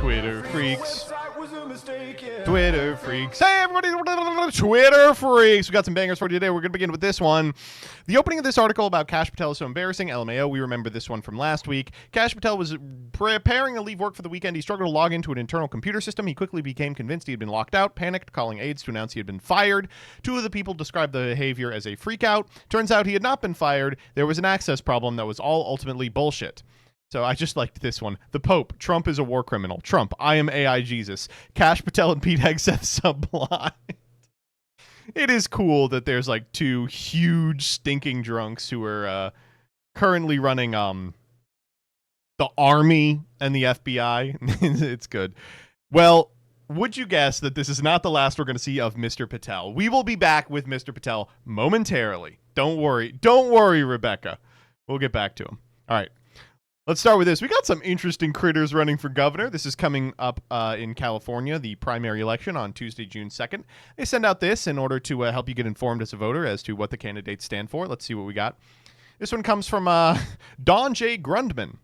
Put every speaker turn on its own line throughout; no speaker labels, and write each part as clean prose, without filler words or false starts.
Twitter freaks. Twitter freaks. Hey, everybody. Twitter freaks. We got some bangers for you today. We're going to begin with this one. The opening of this article about Kash Patel is so embarrassing. LMAO. We remember this one from last week. Kash Patel was preparing to leave work for the weekend. He struggled to log into an internal computer system. He quickly became convinced he had been locked out, panicked, calling aides to announce he had been fired. Two of the people described the behavior as a freak out. Turns out he had not been fired. There was an access problem that was all ultimately bullshit. So I just liked this one. The Pope. Trump is a war criminal. Trump. I am AI Jesus. Kash Patel and Pete Hegseth sublime. It is cool that there's like two huge stinking drunks who are currently running the army and the FBI. It's good. Well, would you guess that this is not the last we're going to see of Mr. Patel? We will be back with Mr. Patel momentarily. Don't worry. Don't worry, Rebecca. We'll get back to him. All right. Let's start with this. We got some interesting critters running for governor. This is coming up in California, the primary election on Tuesday, June 2nd. They send out this in order to help you get informed as a voter as to what the candidates stand for. Let's see what we got. This one comes from Don J. Grundman.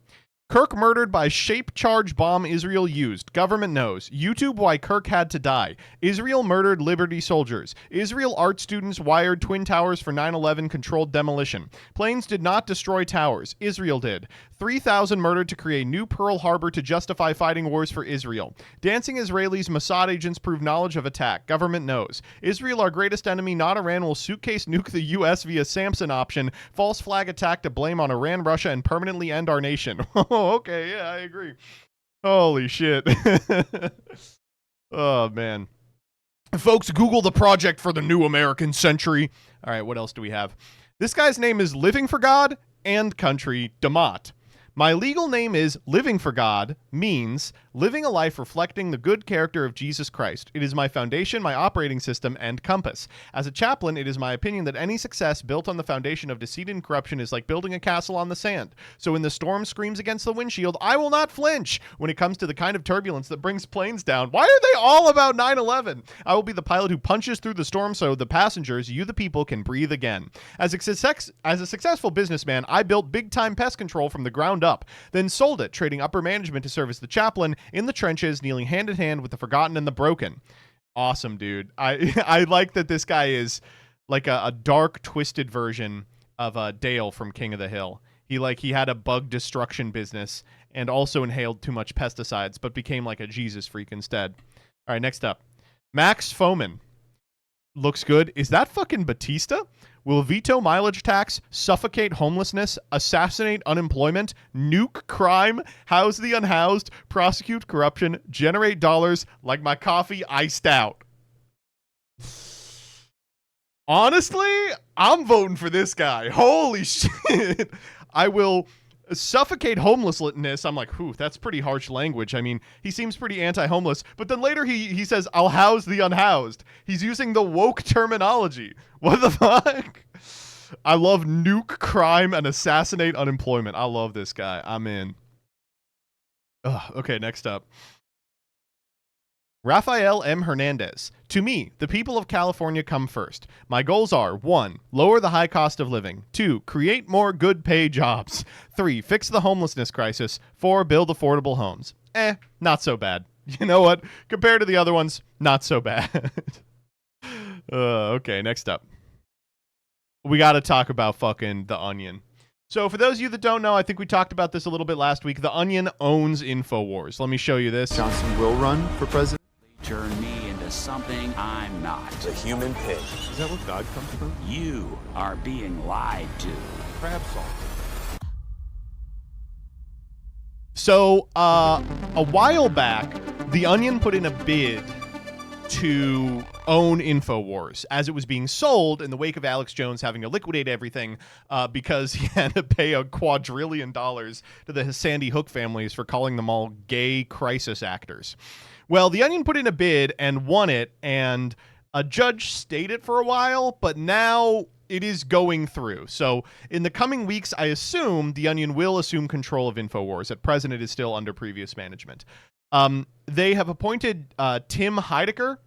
Kirk murdered by shape charge bomb Israel used. Government knows. YouTube why Kirk had to die. Israel murdered Liberty soldiers. Israel art students wired Twin Towers for 9/11 controlled demolition. Planes did not destroy towers. Israel did. 3,000 murdered to create new Pearl Harbor to justify fighting wars for Israel. Dancing Israelis Mossad agents prove knowledge of attack. Government knows. Israel our greatest enemy, not Iran, will suitcase nuke the U.S. via Samson option. False flag attack to blame on Iran, Russia, and permanently end our nation. Okay, yeah, I agree. Holy shit. Oh, man. Folks, Google the project for the new American century. All right, what else do we have? This guy's name is Living for God and Country Demott. My legal name is Living for God, means living a life reflecting the good character of Jesus Christ. It is my foundation, my operating system, and compass. As a chaplain, it is my opinion that any success built on the foundation of deceit and corruption is like building a castle on the sand. So when the storm screams against the windshield, I will not flinch. When it comes to the kind of turbulence that brings planes down, why are they all about 9/11? I will be the pilot who punches through the storm so the passengers, you the people, can breathe again. As a successful businessman, I built big-time pest control from the ground up, then sold it, trading upper management to serve as the chaplain in the trenches, kneeling hand in hand with the forgotten and the broken. Awesome, dude. I like that this guy is like a dark, twisted version of Dale from King of the Hill. He had a bug destruction business and also inhaled too much pesticides, but became like a Jesus freak instead. All right, next up. Max Foman. Looks good. Is that fucking Batista? Will veto mileage tax, suffocate homelessness, assassinate unemployment, nuke crime, house the unhoused, prosecute corruption, generate dollars like my coffee iced out. Honestly, I'm voting for this guy. Holy shit. I will suffocate homelessness. I'm like, whew, that's pretty harsh language. I mean, he seems pretty anti-homeless, but then later he says, I'll house the unhoused. He's using the woke terminology. What the fuck? I love nuke crime and assassinate unemployment. I love this guy. I'm in. Ugh, okay, next up. Rafael M. Hernandez. To me, the people of California come first. My goals are 1. Lower the high cost of living. 2. Create more good pay jobs. 3. Fix the homelessness crisis. 4. Build affordable homes. Not so bad. You know what? Compared to the other ones, not so bad. Okay, next up. We got to talk about fucking The Onion. So for those of you that don't know, I think we talked about this a little bit last week. The Onion owns InfoWars. Let me show you this.
Johnson will run for president.
Turn me into something I'm not.
A human pig.
Is that where God comes from?
You are being lied to.
Crab salt.
So, a while back, The Onion put in a bid to own InfoWars as it was being sold in the wake of Alex Jones having to liquidate everything because he had to pay $1 quadrillion to the Sandy Hook families for calling them all gay crisis actors. Well, The Onion put in a bid and won it, and a judge stayed it for a while, but now it is going through. So in the coming weeks, I assume The Onion will assume control of InfoWars. At present, it is still under previous management. They have appointed Tim Heidecker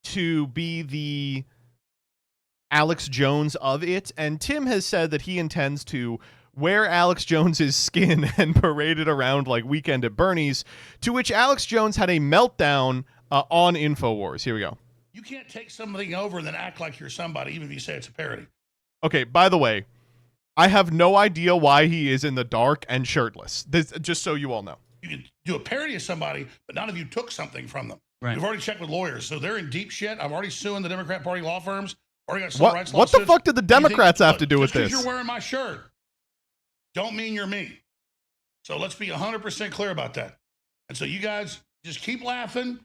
to be the Alex Jones of it, and Tim has said that he intends to wear Alex Jones's skin and parade it around like Weekend at Bernie's, to which Alex Jones had a meltdown on InfoWars. Here we go.
You can't take something over and then act like you're somebody, even if you say it's a parody.
Okay, by the way, I have no idea why he is in the dark and shirtless. This, just so you all know.
You can do a parody of somebody, but none of you took something from them.
Right.
You've already checked with lawyers, so they're in deep shit. I'm already suing the Democrat Party law firms. Already got civil rights
What the
lawsuits.
fuck did the Democrats have to do with
just 'cause
this?
You're wearing my shirt. Don't mean you're me. So let's be 100% clear about that. And so you guys just keep laughing,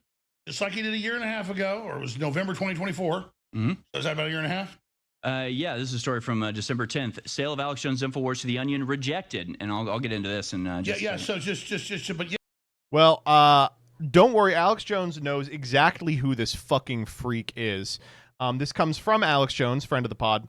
just like you did a year and a half ago, or it was November 2024.
Mm-hmm.
So is that about a year and a half?
Yeah, this is a story from December 10th. Sale of Alex Jones InfoWars to The Onion rejected. And I'll get into this. And
So just, but yeah.
Well, don't worry. Alex Jones knows exactly who this fucking freak is. This comes from Alex Jones, friend of the pod.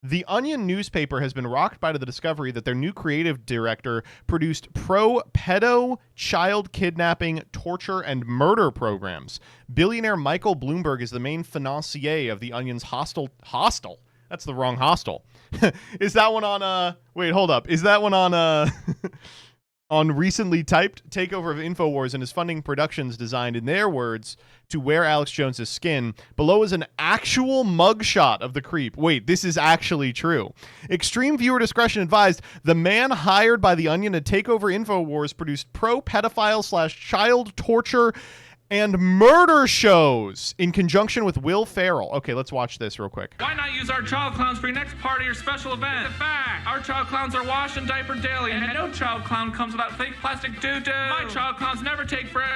The Onion newspaper has been rocked by the discovery that their new creative director produced pro-pedo child kidnapping, torture, and murder programs. Billionaire Michael Bloomberg is the main financier of the Onion's hostile. That's the wrong hostel. Is that one on, wait, hold up. Is that one on, on recently typed takeover of InfoWars and is funding productions designed, in their words, to wear Alex Jones's skin. Below is an actual mugshot of the creep. Wait, this is actually true. Extreme viewer discretion advised. The man hired by The Onion to take over InfoWars produced pro-pedophile / child torture and murder shows in conjunction with Will Ferrell. Okay, let's watch this real quick.
Why not use our child clowns for your next party or special event? In fact, our child clowns are washed and diapered daily, and no child clown comes without fake plastic doo-doo. My child clowns never take breaks.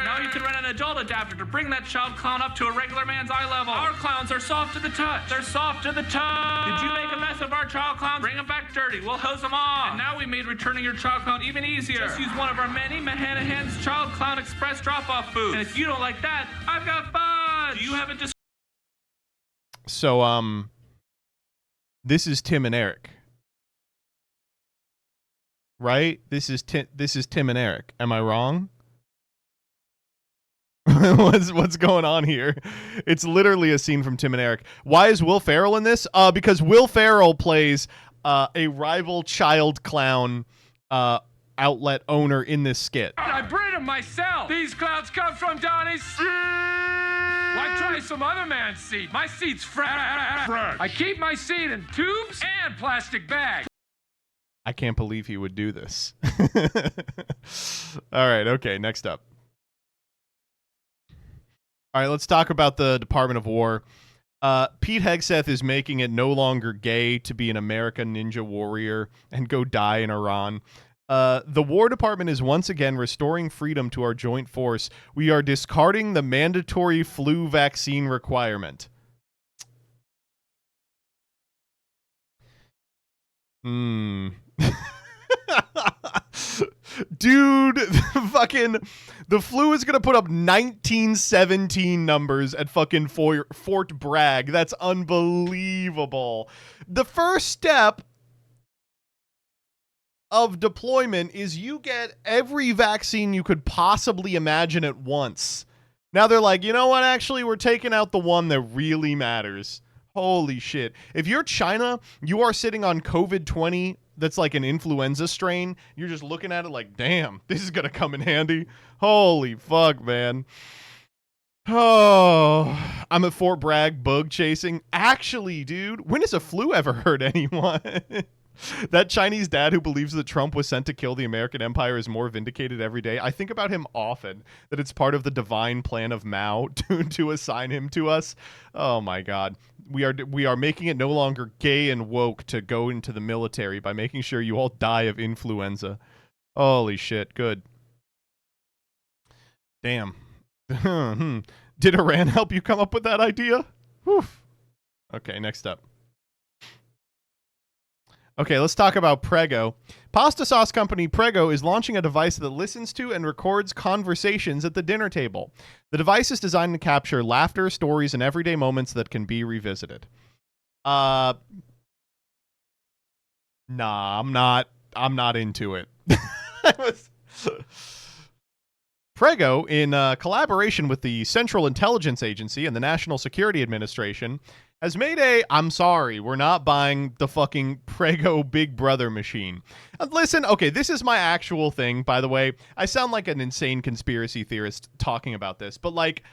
Now you can rent an adult adapter to bring that child clown up to a regular man's eye level. Our clowns are soft to the touch. They're soft to the touch. Did you make a mess of our child clowns? Bring them back dirty. We'll hose them off. And now we made returning your child clown even easier. Just use one of our many Mahanahan's Child Clown Express drop-off booths. And if you don't like that, I've got fudge. Do you have it?
So, this is Tim and Eric, right? This is Tim and Eric. Am I wrong? What's going on here? It's literally a scene from Tim and Eric. Why is Will Ferrell in this? Because Will Ferrell plays a rival child clown outlet owner in this skit.
I breed them myself. These clowns come from Donnie's seed. Why try some other man's seed? My seed's fresh. I keep my seed in tubes and plastic bags.
I can't believe he would do this. All right, okay, next up. All right, let's talk about the Department of War. Pete Hegseth is making it no longer gay to be an American Ninja Warrior and go die in Iran. The War Department is once again restoring freedom to our joint force. We are discarding the mandatory flu vaccine requirement. Dude, fucking the flu is gonna put up 1917 numbers at fucking Fort Bragg. That's unbelievable. The first step of deployment is you get every vaccine you could possibly imagine at once. Now they're like, you know what? Actually, we're taking out the one that really matters. Holy shit. If you're China, you are sitting on COVID-20 that's like an influenza strain. You're just looking at it like, damn, this is going to come in handy. Holy fuck, man. Oh, I'm at Fort Bragg bug chasing. Actually, dude, when has a flu ever hurt anyone? That Chinese dad who believes that Trump was sent to kill the American empire is more vindicated every day. I think about him often, that it's part of the divine plan of Mao to assign him to us. Oh my God. We are making it no longer gay and woke to go into the military by making sure you all die of influenza. Holy shit. Good. Damn. Did Iran help you come up with that idea? Whew. Okay, next up. Okay, let's talk about Prego. Pasta sauce company Prego is launching a device that listens to and records conversations at the dinner table. The device is designed to capture laughter, stories, and everyday moments that can be revisited. Nah, I'm not into it. Prego, in collaboration with the Central Intelligence Agency and the National Security Administration, has made I'm sorry, we're not buying the fucking Prego Big Brother machine. Listen, okay, this is my actual thing, by the way. I sound like an insane conspiracy theorist talking about this, but like,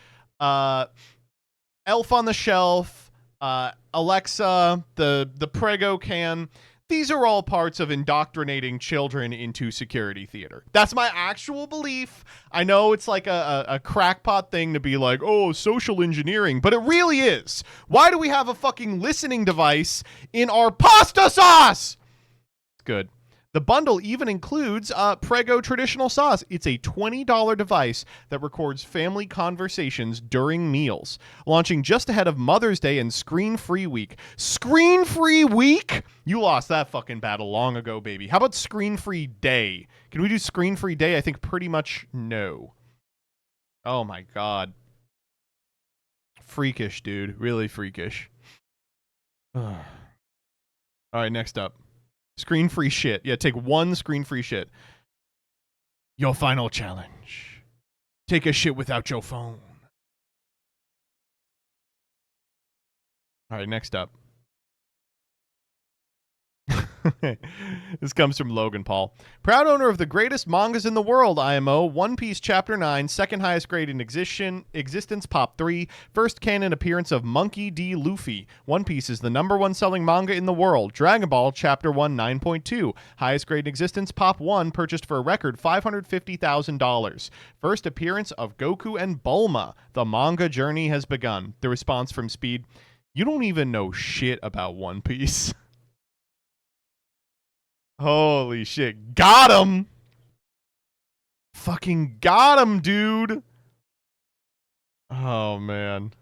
Elf on the Shelf, Alexa, the Prego can, these are all parts of indoctrinating children into security theater. That's my actual belief. I know it's like a crackpot thing to be like, oh, social engineering, but it really is. Why do we have a fucking listening device in our pasta sauce? It's good. The bundle even includes Prego traditional sauce. It's a $20 device that records family conversations during meals. Launching just ahead of Mother's Day and Screen Free Week. Screen Free Week? You lost that fucking battle long ago, baby. How about Screen Free Day? Can we do Screen Free Day? I think pretty much no. Oh my god. Freakish, dude. Really freakish. All right, next up. Screen-free shit. Yeah, take one screen-free shit. Your final challenge. Take a shit without your phone. All right, next up. This comes from Logan Paul. Proud owner of the greatest mangas in the world, IMO. One Piece Chapter 9, second highest grade in existence, Pop 3. First canon appearance of Monkey D. Luffy. One Piece is the #1 selling manga in the world. Dragon Ball Chapter 1, 9.2. Highest grade in existence, Pop 1, purchased for a record $550,000. First appearance of Goku and Bulma. The manga journey has begun. The response from Speed. You don't even know shit about One Piece. Holy shit. Got him! Fucking got him, dude! Oh, man.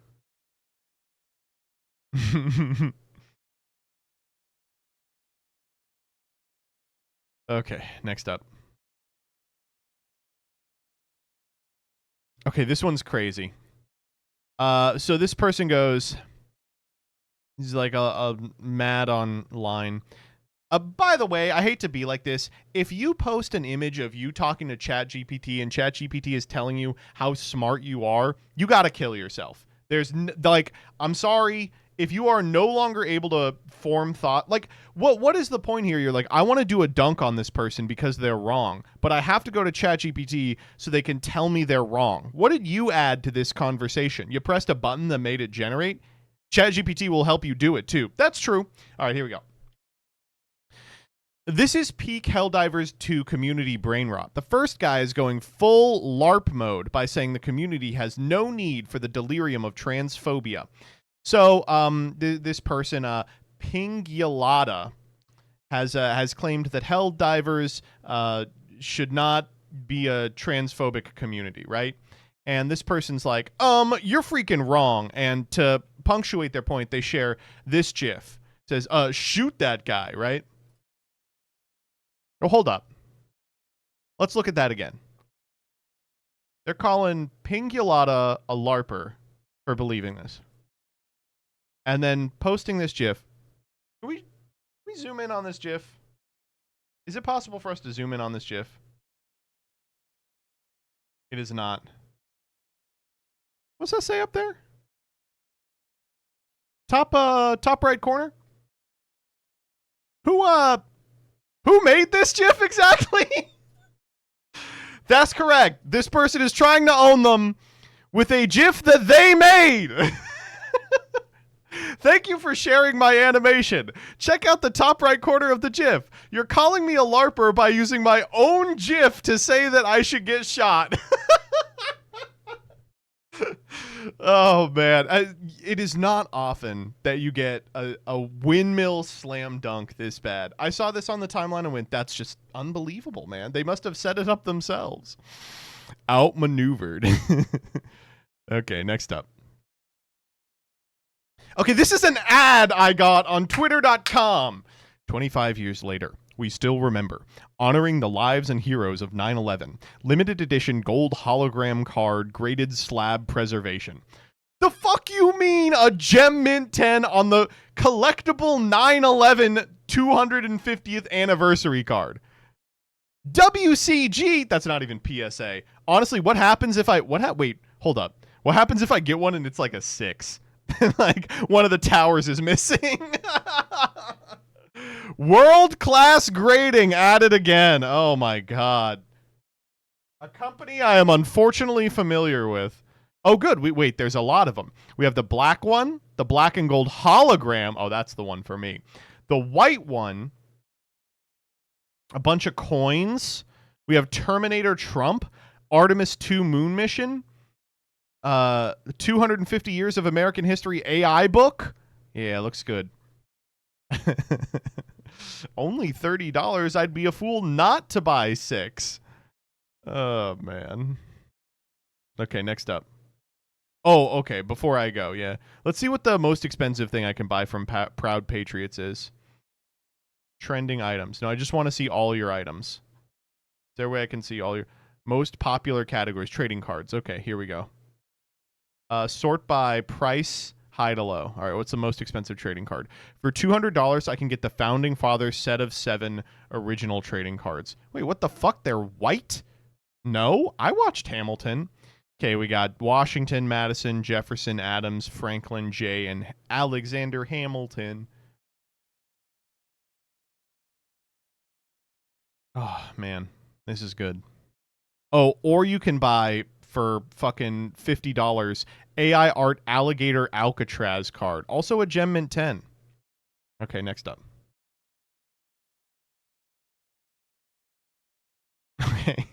Okay, next up. Okay, this one's crazy. So this person goes... He's like a mad online. By the way, I hate to be like this. If you post an image of you talking to ChatGPT and ChatGPT is telling you how smart you are, you got to kill yourself. There's I'm sorry. If you are no longer able to form thought, like what is the point here? You're like, I want to do a dunk on this person because they're wrong, but I have to go to ChatGPT so they can tell me they're wrong. What did you add to this conversation? You pressed a button that made it generate? ChatGPT will help you do it too. That's true. All right, here we go. This is peak Helldivers 2 community brain rot. The first guy is going full LARP mode by saying the community has no need for the delirium of transphobia. So this person, Pingyalada, has claimed that Helldivers should not be a transphobic community, right? And this person's like, you're freaking wrong. And to punctuate their point, they share this GIF. It says, shoot that guy, right? Oh, hold up. Let's look at that again. They're calling Pingyalada a LARPer for believing this. And then posting this GIF. Can we zoom in on this GIF? Is it possible for us to zoom in on this GIF? It is not. What's that say up there? Top right corner? Who made this GIF exactly? That's correct. This person is trying to own them with a GIF that they made. Thank you for sharing my animation. Check out the top right corner of the GIF. You're calling me a LARPer by using my own GIF to say that I should get shot. Oh, man. It is not often that you get a windmill slam dunk this bad. I saw this on the timeline and went, that's just unbelievable, man. They must have set it up themselves. Outmaneuvered. Okay, next up. Okay, this is an ad I got on twitter.com. 25 years later, we still remember. Honoring the lives and heroes of 9/11. Limited edition gold hologram card graded slab preservation. The fuck you mean a Gem Mint 10 on the collectible 9/11 250th anniversary card? WCG, that's not even PSA. Honestly, what happens if wait, hold up. What happens if I get one and it's like a 6? Like one of the towers is missing. World-class grading added again. Oh my god. A company I am unfortunately familiar with. Oh good, wait, there's a lot of them. We have the black one, the black and gold hologram. Oh, that's the one for me. The white one, a bunch of coins. We have Terminator Trump, Artemis 2 moon mission, 250 years of American history AI book. Yeah, looks good. Only $30. I'd be a fool not to buy 6. Oh, man. Okay, next up. Oh, okay, before I go, yeah. Let's see what the most expensive thing I can buy from Proud Patriots is. Trending items. No, I just want to see all your items. Is there a way I can see all your most popular categories? Trading cards. Okay, here we go. Sort by price, high to low. All right, what's the most expensive trading card? For $200, I can get the Founding Fathers set of 7 original trading cards. Wait, what the fuck? They're white? No, I watched Hamilton. Okay, we got Washington, Madison, Jefferson, Adams, Franklin, Jay, and Alexander Hamilton. Oh, man. This is good. Oh, or you can buy for fucking $50 AI Art Alligator Alcatraz card. Also a Gem Mint 10. Okay, next up. Okay.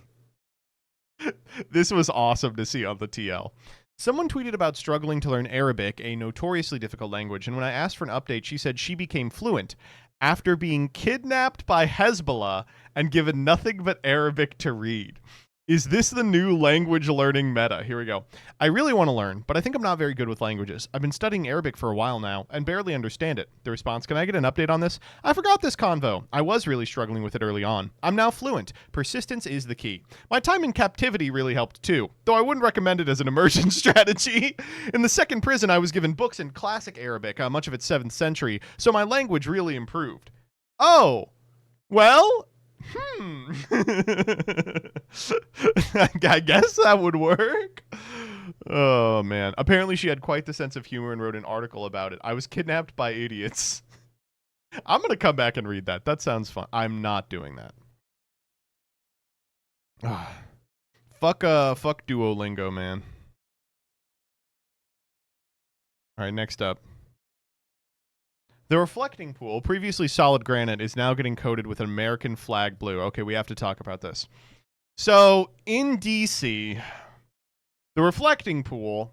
This was awesome to see on the TL. Someone tweeted about struggling to learn Arabic, a notoriously difficult language, and when I asked for an update, she said she became fluent after being kidnapped by Hezbollah and given nothing but Arabic to read. Is this the new language learning meta? Here we go. I really want to learn, but I think I'm not very good with languages. I've been studying Arabic for a while now and barely understand it. The response, can I get an update on this? I forgot this convo. I was really struggling with it early on. I'm now fluent. Persistence is the key. My time in captivity really helped too, though I wouldn't recommend it as an immersion strategy. In the second prison, I was given books in classic Arabic, much of it 7th century, so my language really improved. Oh, well... I guess that would work. Oh, man. Apparently she had quite the sense of humor and wrote an article about it. I was kidnapped by idiots. I'm going to come back and read that. That sounds fun. I'm not doing that. Fuck Duolingo, man. All right, next up. The reflecting pool, previously solid granite, is now getting coated with an American flag blue. Okay, we have to talk about this. So, in DC, the reflecting pool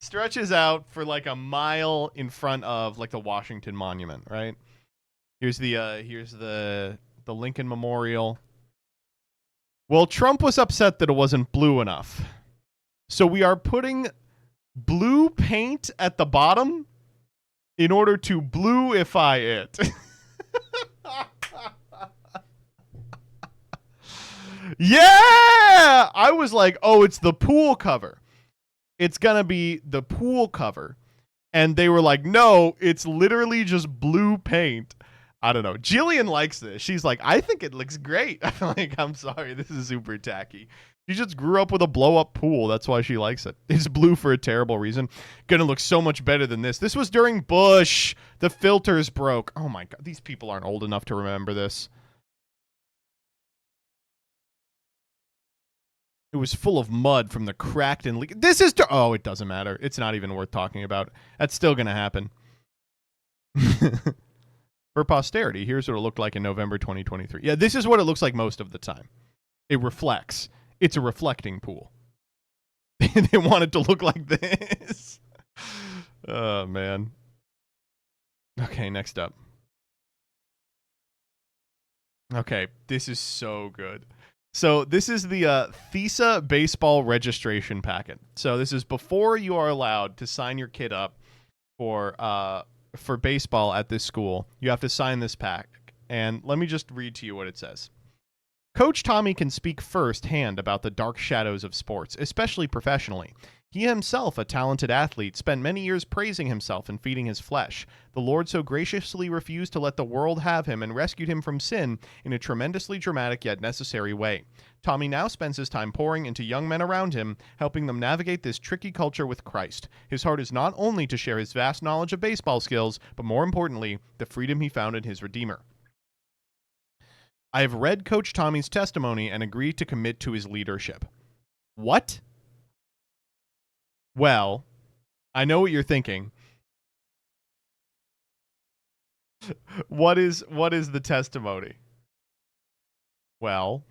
stretches out for like a mile in front of like the Washington Monument, right? Here's the Lincoln Memorial. Well, Trump was upset that it wasn't blue enough. So we are putting blue paint at the bottom in order to bluify it. Yeah! I was like, oh, it's the pool cover. It's gonna be the pool cover. And they were like, no, it's literally just blue paint. I don't know. Jillian likes this. She's like, I think it looks great. I'm like, I'm sorry, this is super tacky. She just grew up with a blow-up pool. That's why she likes it. It's blue for a terrible reason. Gonna look so much better than this. This was during Bush. The filters broke. Oh my god, these people aren't old enough to remember this. It was full of mud from the cracked and leak. This is... Oh, it doesn't matter. It's not even worth talking about. That's still gonna happen. For posterity, here's what it looked like in November 2023. Yeah, this is what it looks like most of the time. It reflects. It's a reflecting pool. They want it to look like this. Oh, man. Okay, next up. Okay, this is so good. So this is the THESA baseball registration packet. So this is before you are allowed to sign your kid up for baseball at this school. You have to sign this pack. And let me just read to you what it says. Coach Tommy can speak firsthand about the dark shadows of sports, especially professionally. He himself, a talented athlete, spent many years praising himself and feeding his flesh. The Lord so graciously refused to let the world have him and rescued him from sin in a tremendously dramatic yet necessary way. Tommy now spends his time pouring into young men around him, helping them navigate this tricky culture with Christ. His heart is not only to share his vast knowledge of baseball skills, but more importantly, the freedom he found in his Redeemer. I have read Coach Tommy's testimony and agreed to commit to his leadership. What? Well, I know what you're thinking. What is the testimony? Well,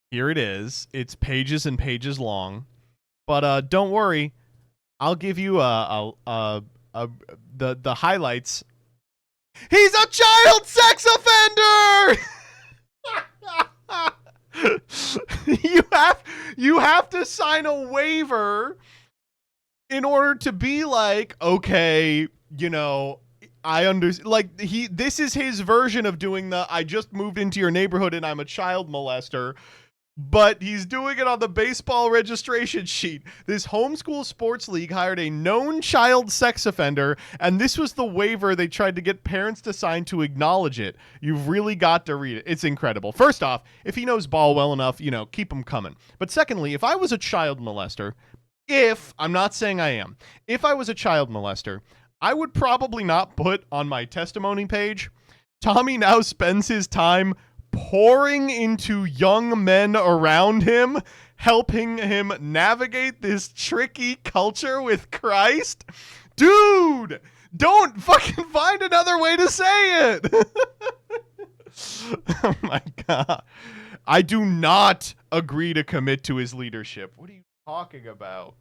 here it is. It's pages and pages long, but don't worry. I'll give you the highlights. He's a child sex offender. you have to sign a waiver in order to be like, okay, you know, I understand. Like this is his version of doing the I just moved into your neighborhood and I'm a child molester. But he's doing it on the baseball registration sheet. This homeschool sports league hired a known child sex offender, and this was the waiver they tried to get parents to sign to acknowledge it. You've really got to read it. It's incredible. First off, if he knows ball well enough, you know, keep him coming. But secondly, if I was a child molester, I'm not saying I am, if I was a child molester, I would probably not put on my testimony page, Tommy now spends his time pouring into young men around him, helping him navigate this tricky culture with Christ. Dude, don't fucking find another way to say it. Oh my God. I do not agree to commit to his leadership. What are you talking about?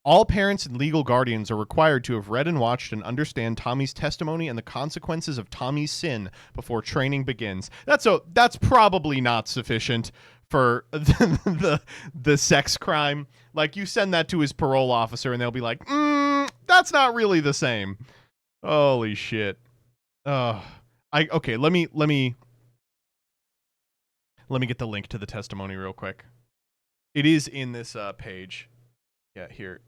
All parents and legal guardians are required to have read and watched and understand Tommy's testimony and the consequences of Tommy's sin before training begins. That's probably not sufficient for the sex crime. Like, you send that to his parole officer and they'll be like, that's not really the same. Holy shit. Okay, let me get the link to the testimony real quick. It is in this page. Yeah, here.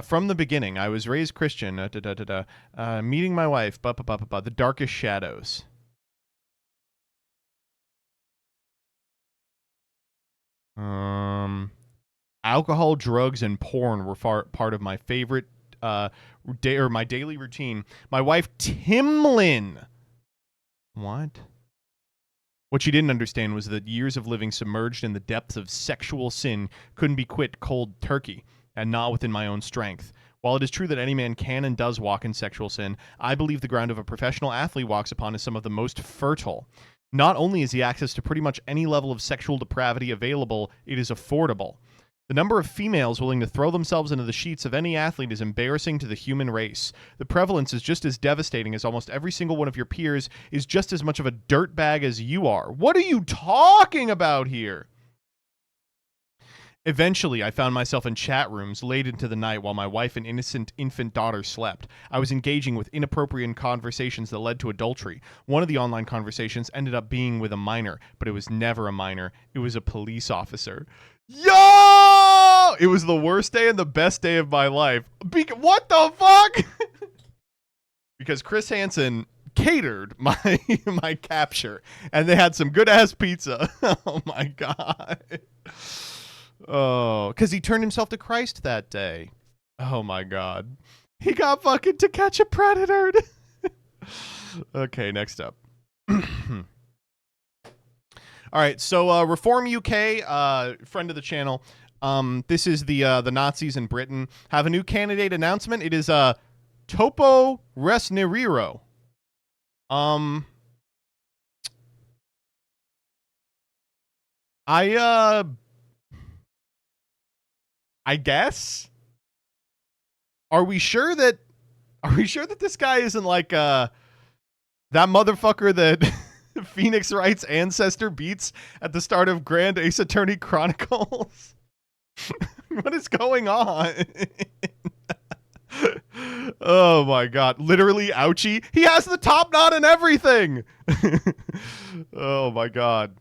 From the beginning, I was raised Christian. Meeting my wife. The darkest shadows. Alcohol, drugs, and porn were part of my favorite my daily routine. My wife, Timlin. What? What she didn't understand was that years of living submerged in the depths of sexual sin couldn't be quit cold turkey, and not within my own strength. While it is true that any man can and does walk in sexual sin, I believe the ground of a professional athlete walks upon is some of the most fertile. Not only is he access to pretty much any level of sexual depravity available, it is affordable. The number of females willing to throw themselves into the sheets of any athlete is embarrassing to the human race. The prevalence is just as devastating as almost every single one of your peers is just as much of a dirtbag as you are. What are you talking about here? Eventually, I found myself in chat rooms late into the night while my wife and innocent infant daughter slept. I was engaging with inappropriate conversations that led to adultery. One of the online conversations ended up being with a minor, but it was never a minor. It was a police officer. Yo! It was the worst day and the best day of my life. What the fuck? Because Chris Hansen catered my capture, and they had some good-ass pizza. Oh, my God. Oh, because he turned himself to Christ that day. Oh, my God. He got fucking To Catch a Predator. Okay, next up. All right, so Reform UK, friend of the channel. This is the Nazis in Britain. Have a new candidate announcement. It is Topo Resniriro. I guess. Are we sure that this guy isn't like that motherfucker that Phoenix Wright's ancestor beats at the start of Grand Ace Attorney Chronicles? What is going on? Oh my God. Literally, ouchie. He has the top knot and everything. Oh my God.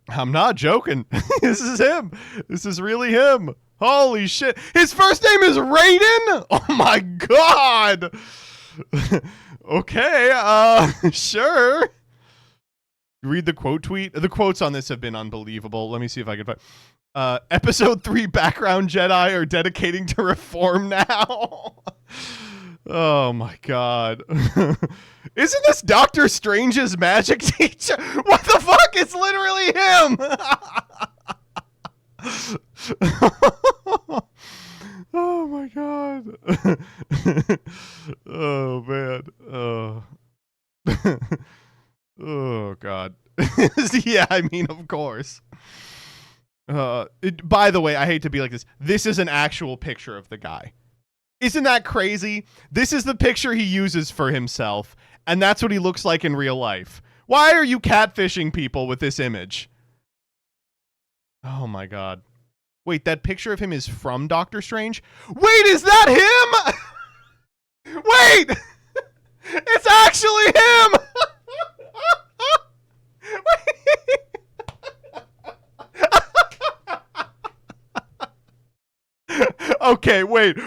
I'm not joking. This is him. This is really him. Holy shit. His first name is Raiden? Oh my god. Okay, sure. Read the quote tweet. The quotes on this have been unbelievable. Let me see if I can find. Episode 3 background Jedi are dedicating to reform now. Oh my god. Isn't this Doctor Strange's magic teacher? What the fuck? It's literally him. Oh my god. Oh man. Oh. Oh god. Yeah, I mean, of course. By the way, I hate to be like this. This is an actual picture of the guy. Isn't that crazy? This is the picture he uses for himself, and that's what he looks like in real life. Why are you catfishing people with this image? Oh my god. Wait, that picture of him is from Doctor Strange? Wait, is that him? Wait! It's actually him! Okay, wait.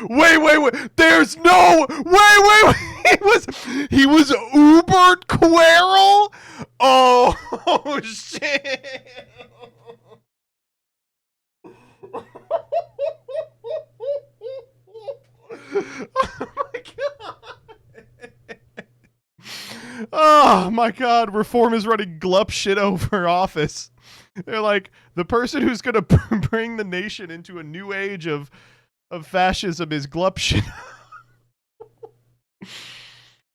There's no wait. He was Ubert Querl? Oh shit. Oh my god. Oh my god, Reform is running glup shit over office. They're like, the person who's gonna bring the nation into a new age of fascism is glup shit.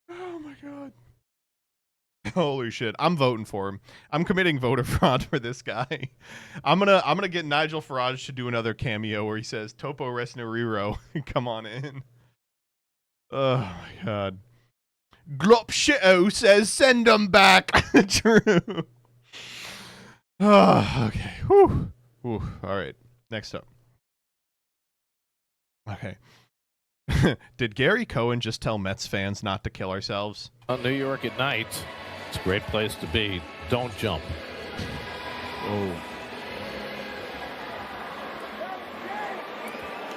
Oh my god. Holy shit. I'm voting for him. I'm committing voter fraud for this guy. I'm gonna get Nigel Farage to do another cameo where he says, Topo Resnariro, come on in. Oh my god. Glop shito says send them back. True. Oh, okay. Whew. Whew. All right. Next up. Okay. Did Gary Cohen just tell Mets fans not to kill ourselves?
New York at night. It's a great place to be. Don't jump.
Oh.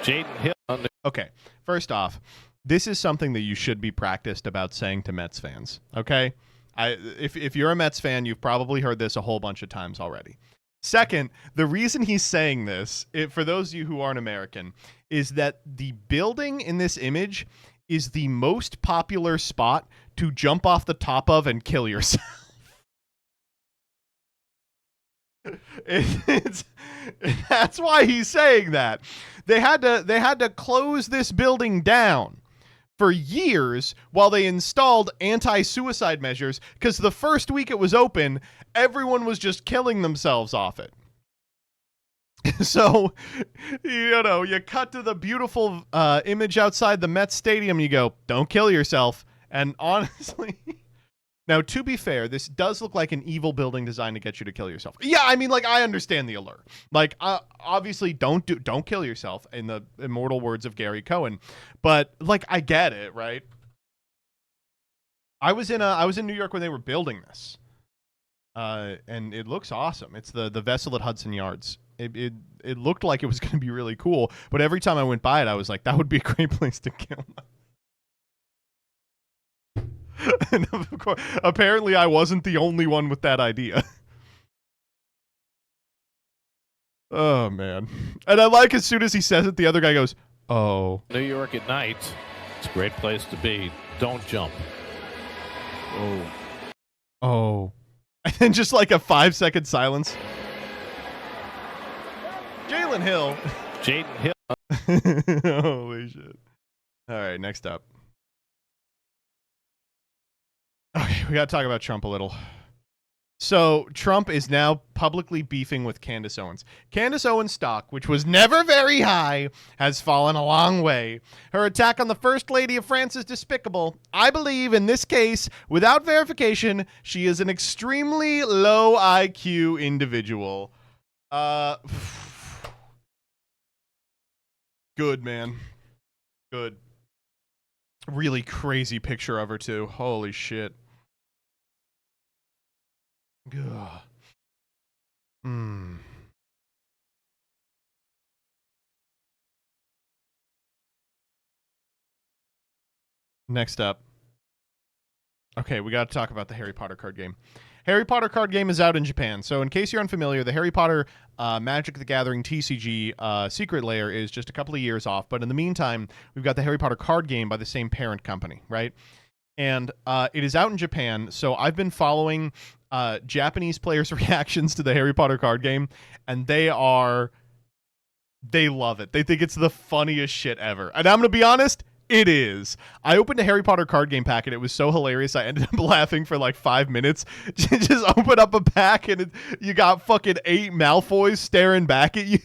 Jaden Hill.
Okay. First off, this is something that you should be practiced about saying to Mets fans. Okay? If you're a Mets fan, you've probably heard this a whole bunch of times already. Second, the reason he's saying this, for those of you who aren't American, is that the building in this image is the most popular spot to jump off the top of and kill yourself. That's why he's saying that. They had to close this building down for years while they installed anti-suicide measures, because the first week it was open, everyone was just killing themselves off it. So, you cut to the beautiful image outside the Mets stadium, you go, don't kill yourself. And honestly, now to be fair, this does look like an evil building designed to get you to kill yourself. Yeah, I mean, like, I understand the allure. Like, obviously, don't kill yourself, in the immortal words of Gary Cohen. But like, I get it, right? I was in New York when they were building this, and it looks awesome. It's the vessel at Hudson Yards. It looked like it was going to be really cool, but every time I went by it, I was like, that would be a great place to kill myself. And of course, apparently I wasn't the only one with that idea. Oh, man. And I like, as soon as he says it, the other guy goes, oh.
New York at night. It's a great place to be. Don't jump.
Oh. Oh. And then just like a 5-second silence. Jalen Hill.
Jaden Hill.
Holy shit. All right, next up. Okay, we got to talk about Trump a little. So, Trump is now publicly beefing with Candace Owens. Candace Owens' stock, which was never very high, has fallen a long way. Her attack on the First Lady of France is despicable. I believe, in this case, without verification, she is an extremely low IQ individual. Good, man. Good. Really crazy picture of her, too. Holy shit. Ugh. Hmm. Next up. Okay, we got to talk about the Harry Potter card game. Harry Potter card game is out in Japan. So in case you're unfamiliar, the Harry Potter Magic the Gathering TCG Secret Lair is just a couple of years off. But in the meantime, we've got the Harry Potter card game by the same parent company, right? And it is out in Japan. So I've been following Japanese players' reactions to the Harry Potter card game, and they love it. They think it's the funniest shit ever. And I'm going to be honest, it is. I opened a Harry Potter card game pack and it was so hilarious I ended up laughing for like 5 minutes. Just open up a pack and you got fucking 8 Malfoys staring back at you.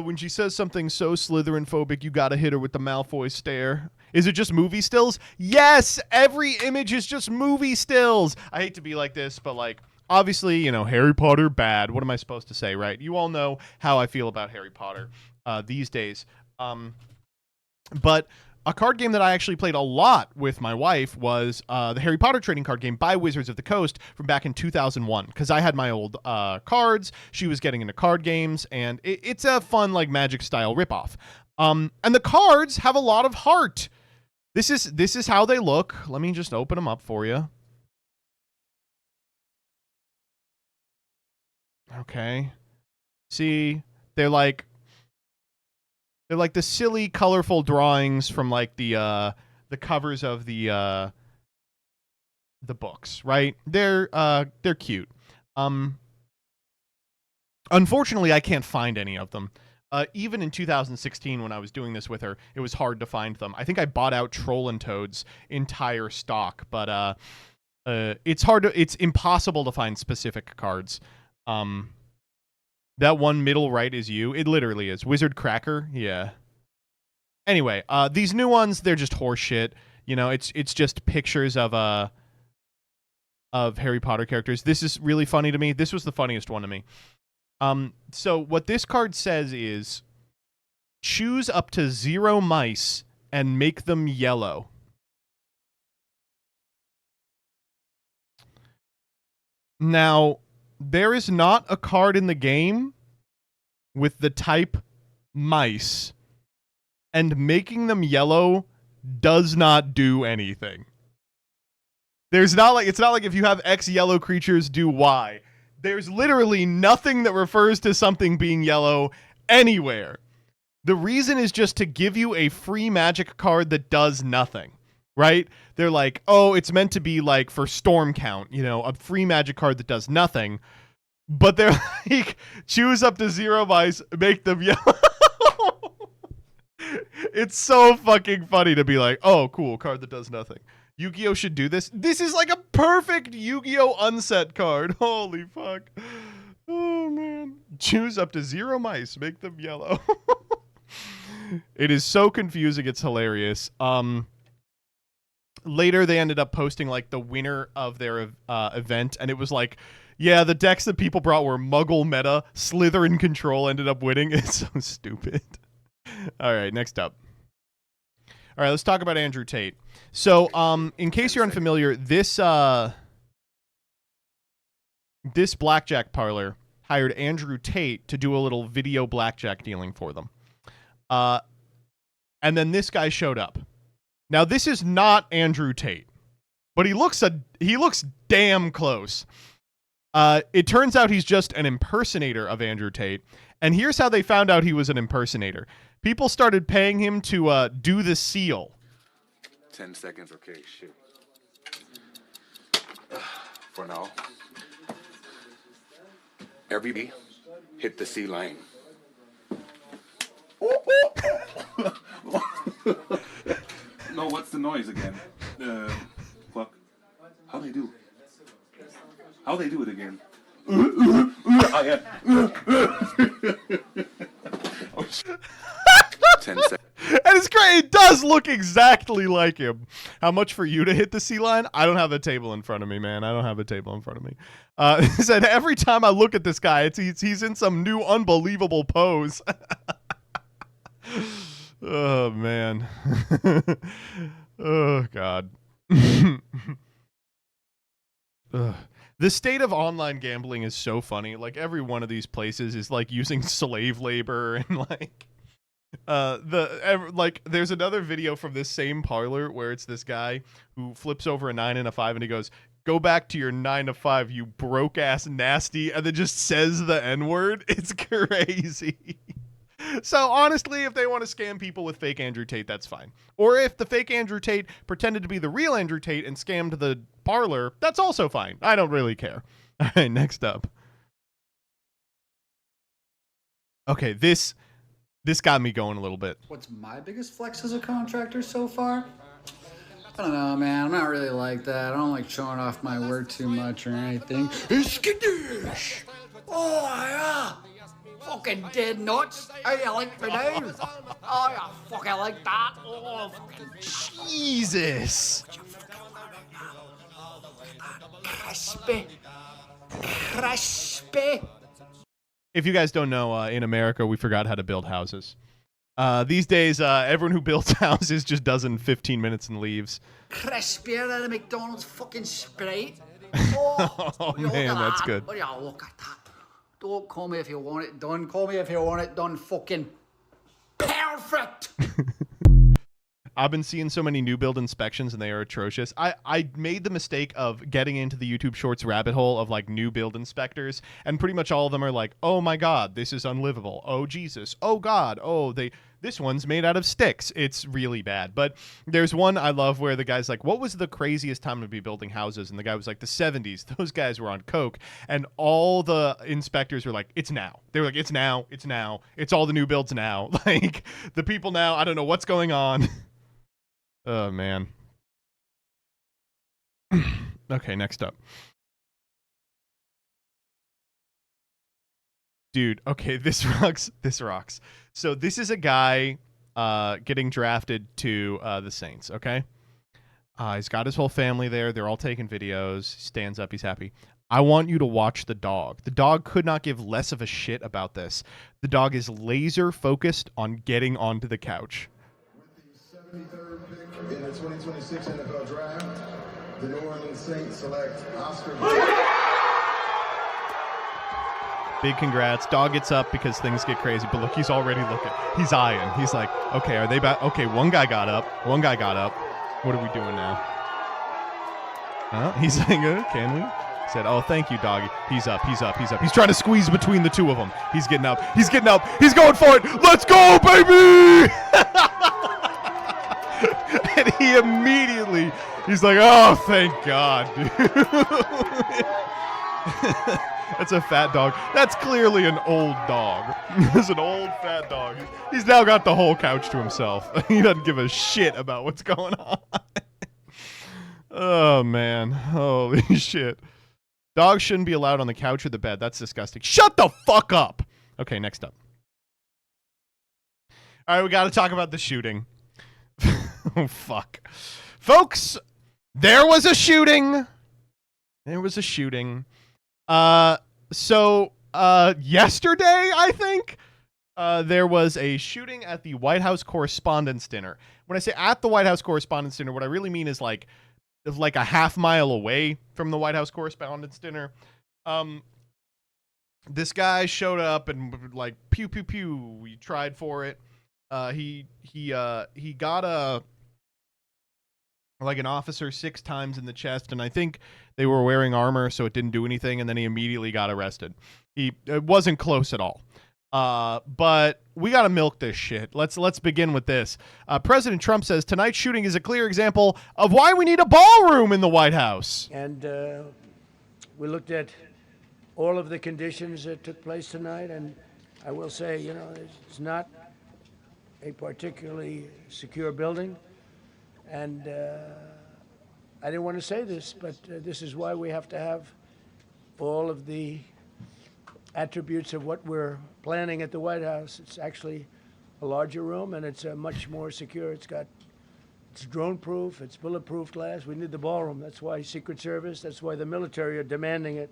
When she says something so Slytherin phobic, you gotta hit her with the Malfoy stare. Is it just movie stills? Yes! Every image is just movie stills! I hate to be like this, but like, obviously, you know, Harry Potter bad. What am I supposed to say, right? You all know how I feel about Harry Potter these days. But a card game that I actually played a lot with my wife was the Harry Potter trading card game by Wizards of the Coast from back in 2001, because I had my old cards. She was getting into card games, and it's a fun, like, Magic-style ripoff. And the cards have a lot of heart. This is how they look. Let me just open them up for you. Okay. See, they're like the silly, colorful drawings from like the covers of the books, right? They're cute. Unfortunately, I can't find any of them. Even in 2016, when I was doing this with her, it was hard to find them. I think I bought out Troll and Toad's entire stock, but it's impossible to find specific cards. That one middle right is you. It literally is. Wizard Cracker? Yeah. Anyway, these new ones, they're just horse shit. You know, it's just pictures of Harry Potter characters. This is really funny to me. This was the funniest one to me. So what this card says is, choose up to 0 mice and make them yellow. Now, there is not a card in the game with the type mice, and making them yellow does not do anything. It's not like if you have X yellow creatures, do Y. There's literally nothing that refers to something being yellow anywhere. The reason is just to give you a free Magic card that does nothing. Right? They're like, oh, it's meant to be like for storm count, you know, a free Magic card that does nothing. But they're like, choose up to 0 mice, make them yellow. It's so fucking funny to be like, oh, cool, card that does nothing. Yu-Gi-Oh should do this. This is like a perfect Yu-Gi-Oh unset card. Holy fuck. Oh, man. Choose up to 0 mice, make them yellow. It is so confusing, it's hilarious. Later, they ended up posting, like, the winner of their event, and it was like, yeah, the decks that people brought were Muggle Meta, Slytherin Control ended up winning. It's so stupid. All right, next up. All right, let's talk about Andrew Tate. So, in case you're unfamiliar, this blackjack parlor hired Andrew Tate to do a little video blackjack dealing for them. And then this guy showed up. Now, this is not Andrew Tate, but he looks damn close. It turns out he's just an impersonator of Andrew Tate, and here's how they found out he was an impersonator. People started paying him to do the seal.
10 seconds, okay, shit. For now, everybody hit the C line. No, what's the noise again? Fuck. How they do? How they do it again? Oh, yeah. 10 seconds.
And it's great. It does look exactly like him. How much for you to hit the C line? I don't have a table in front of me, man. I don't have a table in front of me. He said, every time I look at this guy, he's in some new unbelievable pose. Oh, man. Oh, God. The state of online gambling is so funny. Like every one of these places is like using slave labor and like there's another video from this same parlor where it's this guy who flips over a 9 and a 5 and he goes, "Go back to your 9 to 5, you broke ass nasty," and then just says the N-word. It's crazy. So honestly, if they want to scam people with fake Andrew Tate, that's fine. Or if the fake Andrew Tate pretended to be the real Andrew Tate and scammed the parlor, that's also fine. I don't really care. All right, next up. Okay, this got me going a little bit.
What's my biggest flex as a contractor so far? I don't know, man. I'm not really like that. I don't like showing off my work too much or anything. Skadoosh! Oh, yeah! Fucking dead nuts! How you like me now? Oh, yeah, fucking like that. Oh, fucking
Jesus!
Crispy. Crispy.
If you guys don't know, in America, we forgot how to build houses. These days, everyone who builds houses just does it in 15 minutes and leaves.
Crispier than a McDonald's fucking Sprite. Oh,
Oh,
look
man,
at
that's
that.
good.
What do you look at that? Don't call me if you want it done. Call me if you want it done fucking perfect.
I've been seeing so many new build inspections and they are atrocious. I made the mistake of getting into the YouTube Shorts rabbit hole of like new build inspectors, and pretty much all of them are like, "Oh my God, this is unlivable. Oh Jesus. Oh God. Oh, this one's made out of sticks." It's really bad. But there's one I love where the guy's like, "What was the craziest time to be building houses?" And the guy was like, "The 70s. Those guys were on coke." And all the inspectors were like, "It's now." They were like, "It's now. It's now. It's all the new builds now." Like the people now, I don't know what's going on. Oh, man. Okay, next up. Dude, okay, this rocks. This rocks. So this is a guy getting drafted to the Saints, okay? He's got his whole family there. They're all taking videos. Stands up. He's happy. I want you to watch the dog. The dog could not give less of a shit about this. The dog is laser focused on getting onto the couch.
With the 73rd pick in the 2026 NFL Draft, the New Orleans Saints select Oscar.
Big congrats. Dog gets up because things get crazy. But look, he's already looking. He's eyeing. He's like, okay, are they back? Okay, one guy got up. One guy got up. What are we doing now? He's like, can we? He said, oh, thank you, doggy. He's up. He's up. He's up. He's trying to squeeze between the two of them. He's getting up. He's getting up. He's going for it. Let's go, baby! And he immediately, he's like, oh, thank God, dude. That's a fat dog. That's clearly an old dog. It's an old fat dog. He's now got the whole couch to himself. He doesn't give a shit about what's going on. Oh, man. Holy shit. Dogs shouldn't be allowed on the couch or the bed. That's disgusting. Shut the fuck up. Okay, next up. All right, we got to talk about the shooting. Oh, fuck. Folks, there was a shooting. There was a shooting. Yesterday, I think, there was a shooting at the White House Correspondents' Dinner. When I say at the White House Correspondents' Dinner, what I really mean is like a half mile away from the White House Correspondents' Dinner. This guy showed up and like pew pew pew. We tried for it. He got an officer 6 times in the chest, and I think they were wearing armor, so it didn't do anything, and then he immediately got arrested. It wasn't close at all. But we got to milk this shit. Let's begin with this. President Trump says tonight's shooting is a clear example of why we need a ballroom in the White House.
And we looked at all of the conditions that took place tonight, and I will say, it's not a particularly secure building. And I didn't want to say this, but this is why we have to have all of the attributes of what we're planning at the White House. It's actually a larger room, and it's much more secure. It's drone-proof, it's bulletproof glass. We need the ballroom. That's why Secret Service, that's why the military are demanding it.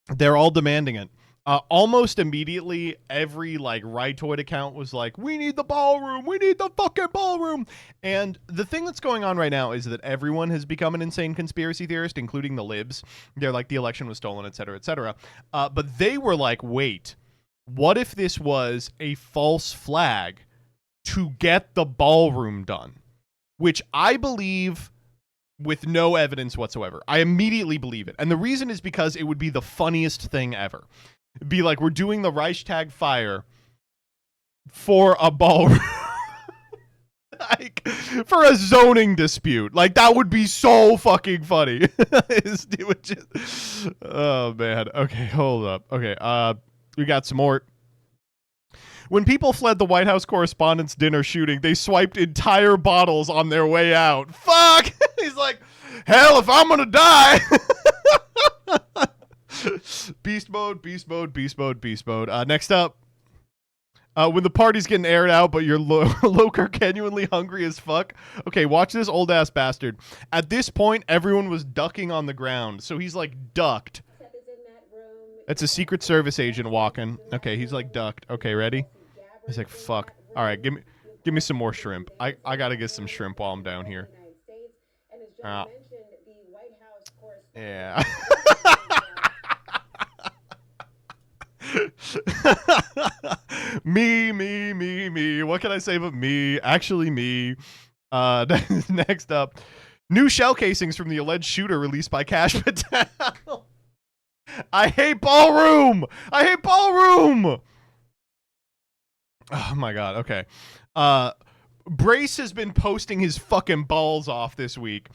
They're all demanding it. Almost immediately, every like rightoid account was like, "We need the ballroom. We need the fucking ballroom." And the thing that's going on right now is that everyone has become an insane conspiracy theorist, including the libs. They're like, the election was stolen, et cetera, et cetera. But they were like, "Wait, what if this was a false flag to get the ballroom done?" Which I believe with no evidence whatsoever. I immediately believe it. And the reason is because it would be the funniest thing ever. It'd be like, we're doing the Reichstag fire for a ballroom. Like, for a zoning dispute. Like, that would be so fucking funny. Oh, man. Okay, hold up. Okay, we got some more. When people fled the White House Correspondents' Dinner shooting, they swiped entire bottles on their way out. Fuck! He's like, hell, if I'm gonna die. Beast mode, beast mode, beast mode, beast mode. Next up, when the party's getting aired out, but you're low-car genuinely hungry as fuck. Okay, watch this old-ass bastard. At this point, everyone was ducking on the ground, so he's like ducked. It's a Secret Service agent walking. Okay, he's like ducked. Okay, ready? He's like, fuck. All right, give me some more shrimp. I gotta get some shrimp while I'm down here. Yeah. Me. What can I say but me? Actually, me. Next up, new shell casings from the alleged shooter released by Cash Patel. I hate ballroom. Oh my god. Okay. Brace has been posting his fucking balls off this week.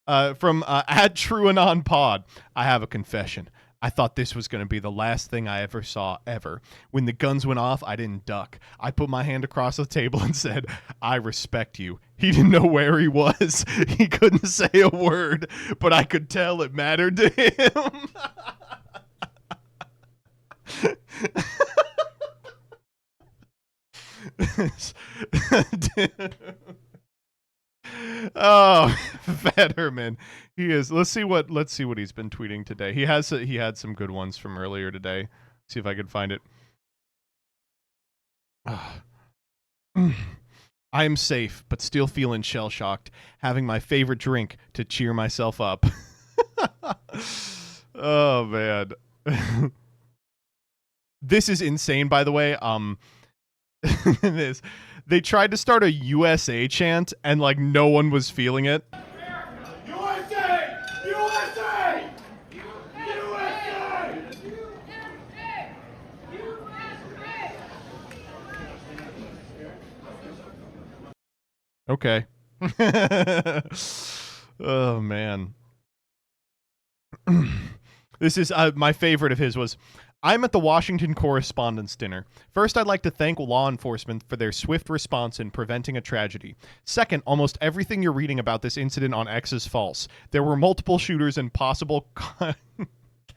From @TrueAnonPod. I have a confession. I thought this was going to be the last thing I ever saw, ever. When the guns went off, I didn't duck. I put my hand across the table and said, I respect you. He didn't know where he was. He couldn't say a word, but I could tell it mattered to him. Oh, Fetterman. He is. Let's see what he's been tweeting today. He had some good ones from earlier today. See if I can find it. I am safe, but still feeling shell-shocked, having my favorite drink to cheer myself up. Oh man. This is insane, by the way. They tried to start a USA chant and like no one was feeling it. USA! USA! USA! Okay. Oh man. This is my favorite of his was, I'm at the Washington Correspondents' Dinner. First, I'd like to thank law enforcement for their swift response in preventing a tragedy. Second, almost everything you're reading about this incident on X is false. There were multiple shooters and possible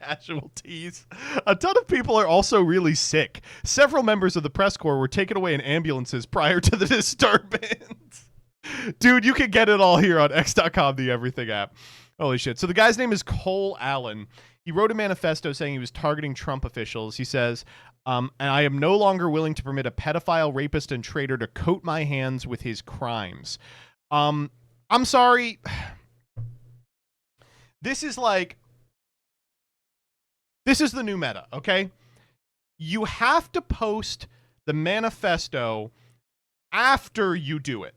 casualties. A ton of people are also really sick. Several members of the press corps were taken away in ambulances prior to the disturbance. Dude, you can get it all here on X.com, the Everything app. Holy shit. So the guy's name is Cole Allen. He wrote a manifesto saying he was targeting Trump officials. He says, and I am no longer willing to permit a pedophile, rapist, and traitor to coat my hands with his crimes. I'm sorry. This is the new meta, okay? You have to post the manifesto after you do it.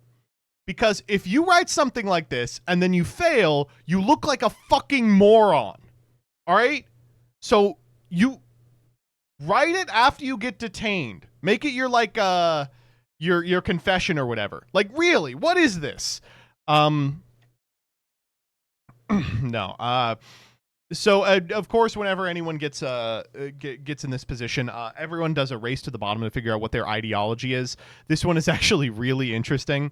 Because if you write something like this and then you fail, you look like a fucking moron. All right? So you write it after you get detained. Make it your like your confession or whatever. Like really, what is this? No. So of course, whenever anyone gets in this position, everyone does a race to the bottom to figure out what their ideology is. This one is actually really interesting.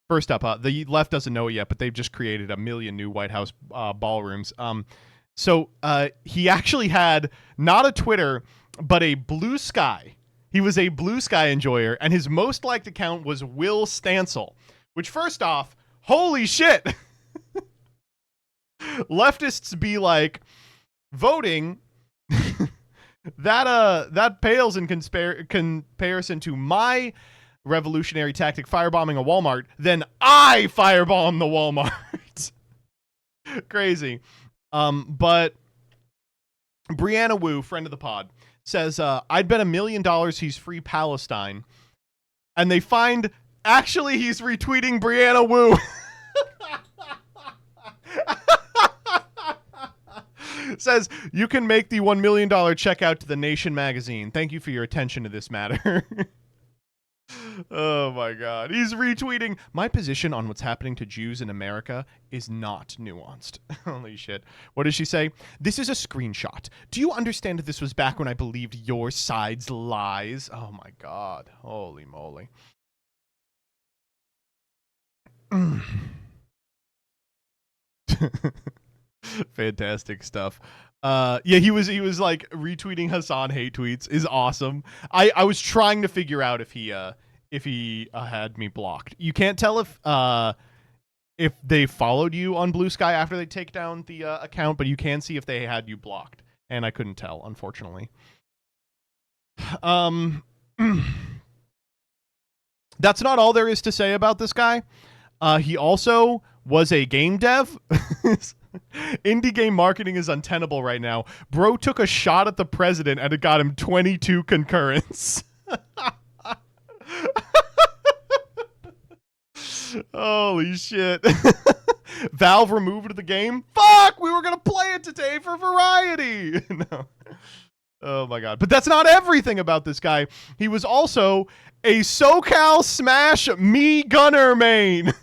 First up, the left doesn't know it yet, but they've just created 1 million new White House ballrooms. So he actually had not a Twitter, but a Blue Sky. He was a Blue Sky enjoyer, and his most liked account was Will Stansel, which first off, holy shit. Leftists be like voting That pales in comparison to my revolutionary tactic firebombing a Walmart. Then I firebomb the Walmart. Crazy. But Brianna Wu, friend of the pod, says, I'd bet $1 million he's free Palestine. And they find, actually, he's retweeting Brianna Wu. Says, you can make the $1 million check out to The Nation magazine. Thank you for your attention to this matter. Oh my God. He's retweeting. My position on what's happening to Jews in America is not nuanced. Holy shit. What does she say? This is a screenshot. Do you understand that this was back when I believed your side's lies? Oh my God. Holy moly. Fantastic stuff. Yeah, he was like retweeting Hassan hate tweets is awesome. I was trying to figure out if he had me blocked. You can't tell if they followed you on Blue Sky after they take down the account, but you can see if they had you blocked, and I couldn't tell, unfortunately. That's not all there is to say about this guy. He also was a game dev. Indie game marketing is untenable right now. Bro took a shot at the president and it got him 22 concurrents. Holy shit. Valve removed the game? Fuck! We were gonna play it today for variety! No. Oh my God. But that's not everything about this guy. He was also a SoCal Smash Me Gunner main.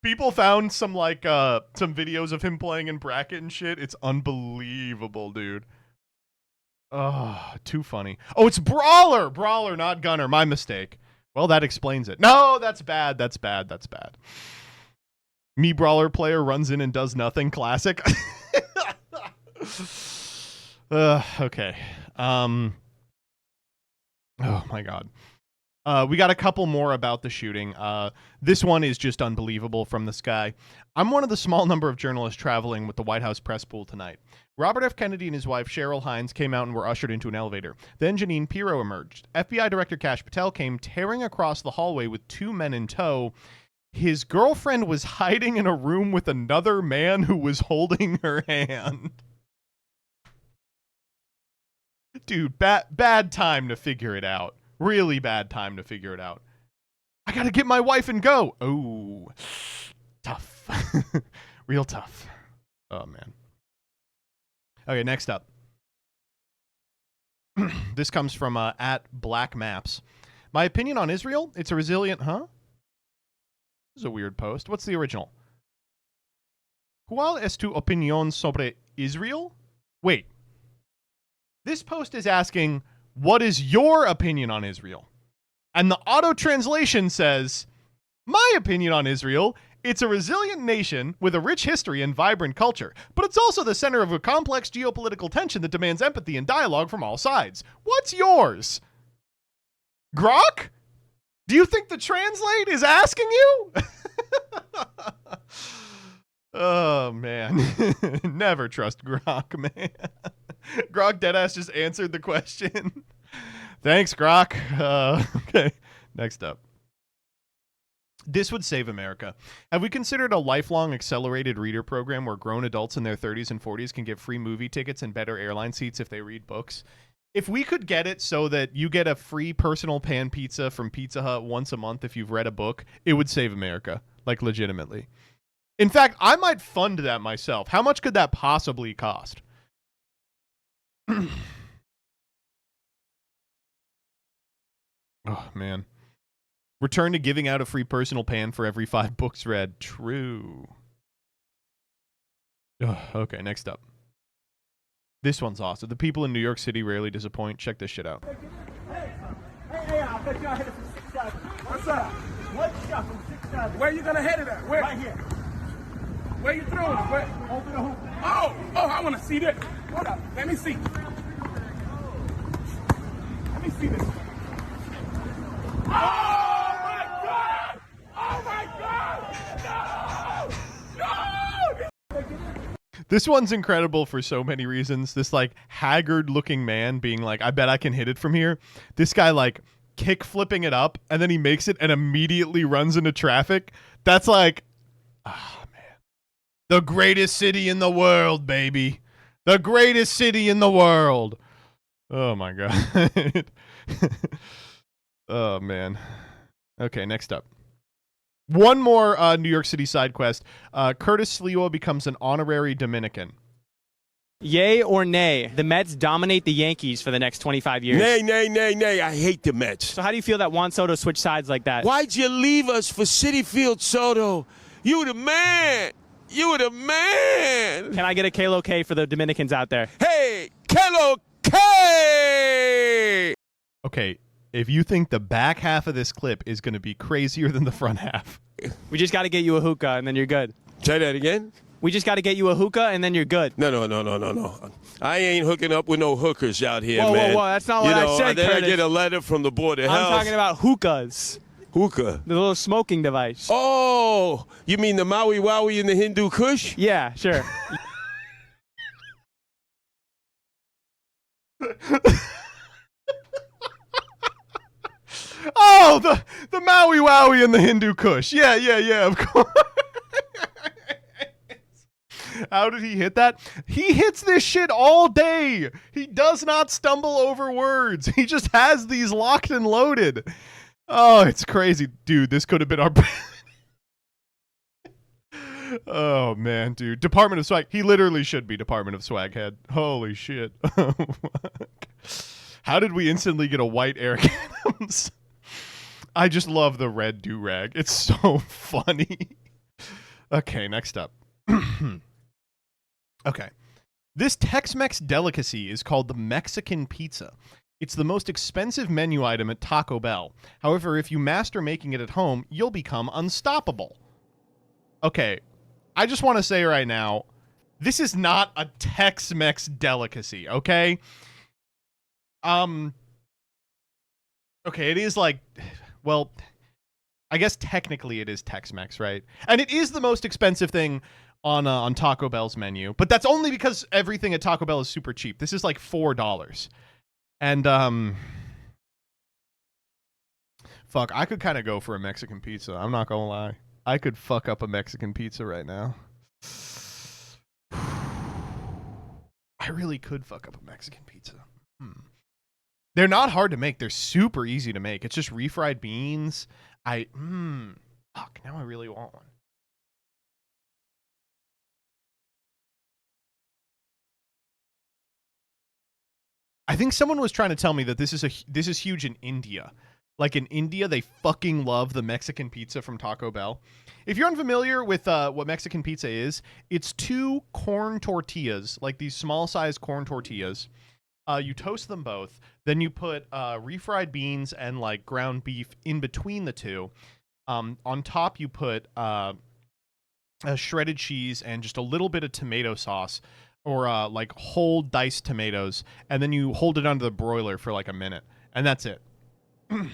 People found some some videos of him playing in bracket and shit. It's unbelievable, dude. Oh, too funny. Oh, it's Brawler! Brawler, not Gunner. My mistake. Well, that explains it. No, that's bad. That's bad. That's bad. Me Brawler player runs in and does nothing. Classic. Okay. Oh my God. We got a couple more about the shooting. This one is just unbelievable from this guy. I'm one of the small number of journalists traveling with the White House press pool tonight. Robert F. Kennedy and his wife Cheryl Hines came out and were ushered into an elevator. Then Janine Pirro emerged. FBI Director Kash Patel came tearing across the hallway with 2 men in tow. His girlfriend was hiding in a room with another man who was holding her hand. Dude, bad time to figure it out. Really bad time to figure it out. I gotta get my wife and go. Oh, tough. Real tough. Oh, man. Okay, next up. This comes from at Black Maps. My opinion on Israel? It's a resilient... Huh? This is a weird post. What's the original? ¿Cuál es tu opinión sobre Israel? Wait. This post is asking... What is your opinion on Israel? And the auto translation says, my opinion on Israel, it's a resilient nation with a rich history and vibrant culture, but it's also the center of a complex geopolitical tension that demands empathy and dialogue from all sides. What's yours? Grok? Do you think the translate is asking you? Oh, man. Never trust Grok, man. Grok deadass just answered the question. Thanks, Grok. Okay, next up. This would save America. Have we considered a lifelong accelerated reader program where grown adults in their 30s and 40s can get free movie tickets and better airline seats if they read books? If we could get it so that you get a free personal pan pizza from Pizza Hut once a month if you've read a book, it would save America. Like, legitimately. In fact, I might fund that myself. How much could that possibly cost? Oh, man. Return to giving out a free personal pan for every 5 books read. True. Okay, next up. This one's awesome. The people in New York City rarely disappoint. Check this shit out.
Hey, I bet you I hit it from 6'7". What's up? One shot from 6'7". Where you gonna hit it at? Where? Right here. Where you throwing it? Where? Over the hoop. Oh, I want to see this. Hold up. Let me see. Let me see this. Oh, my God! Oh, my God! No! No!
This one's incredible for so many reasons. This like haggard looking man being like, I bet I can hit it from here. This guy like kick flipping it up and then he makes it and immediately runs into traffic. That's like, ah, man. The greatest city in the world, baby. The greatest city in the world. Oh my God. Oh man. Okay, next up. One more New York City side quest. Curtis Sliwa becomes an honorary Dominican.
Yay or nay? The Mets dominate the Yankees for the next 25 years.
Nay, nay, nay, nay. I hate the Mets.
So how do you feel that Juan Soto switched sides like that?
Why'd you leave us for Citi Field, Soto? You the man. You the man.
Can I get a Kalo K for the Dominicans out there?
Hey, Kalo K!
Okay, if you think the back half of this clip is going to be crazier than the front half.
We just got to get you a hookah and then you're good.
Say that again?
We just got to get you a hookah and then you're good.
No. I ain't hooking up with no hookers out here,
whoa,
man.
Whoa, that's not what I said,
then
Curtis.
I get a letter from the Board of Health.
I'm talking about hookahs.
Hookah?
The little smoking device.
Oh, you mean the Maui Wowie and the Hindu Kush?
Yeah, sure.
Oh, the Maui Wowie and the Hindu Kush. Yeah, of course. How did he hit that? He hits this shit all day. He does not stumble over words. He just has these locked and loaded. Oh, it's crazy. Dude, this could have been our... Oh, man, dude. Department of Swag. He literally should be Department of Swag head. Holy shit. How did we instantly get a white Eric Adams? I just love the red do-rag. It's so funny. Okay, next up. Okay. This Tex-Mex delicacy is called the Mexican pizza. It's the most expensive menu item at Taco Bell. However, if you master making it at home, you'll become unstoppable. Okay, I just want to say right now, this is not a Tex-Mex delicacy, okay? Okay, it is like, well, I guess technically it is Tex-Mex, right? And it is the most expensive thing on Taco Bell's menu, but that's only because everything at Taco Bell is super cheap. This is like $4. And, fuck, I could kind of go for a Mexican pizza. I'm not gonna lie. I could fuck up a Mexican pizza right now. I really could fuck up a Mexican pizza. They're not hard to make. They're super easy to make. It's just refried beans. Fuck, now I really want one. I think someone was trying to tell me that this is huge in India. Like in India, they fucking love the Mexican pizza from Taco Bell. If you're unfamiliar with what Mexican pizza is, it's 2 corn tortillas, like these small-sized corn tortillas. You toast them both. Then you put refried beans and like ground beef in between the two. On top, you put a shredded cheese and just a little bit of tomato sauce. Or like whole diced tomatoes, and then you hold it under the broiler for like a minute, and that's it. And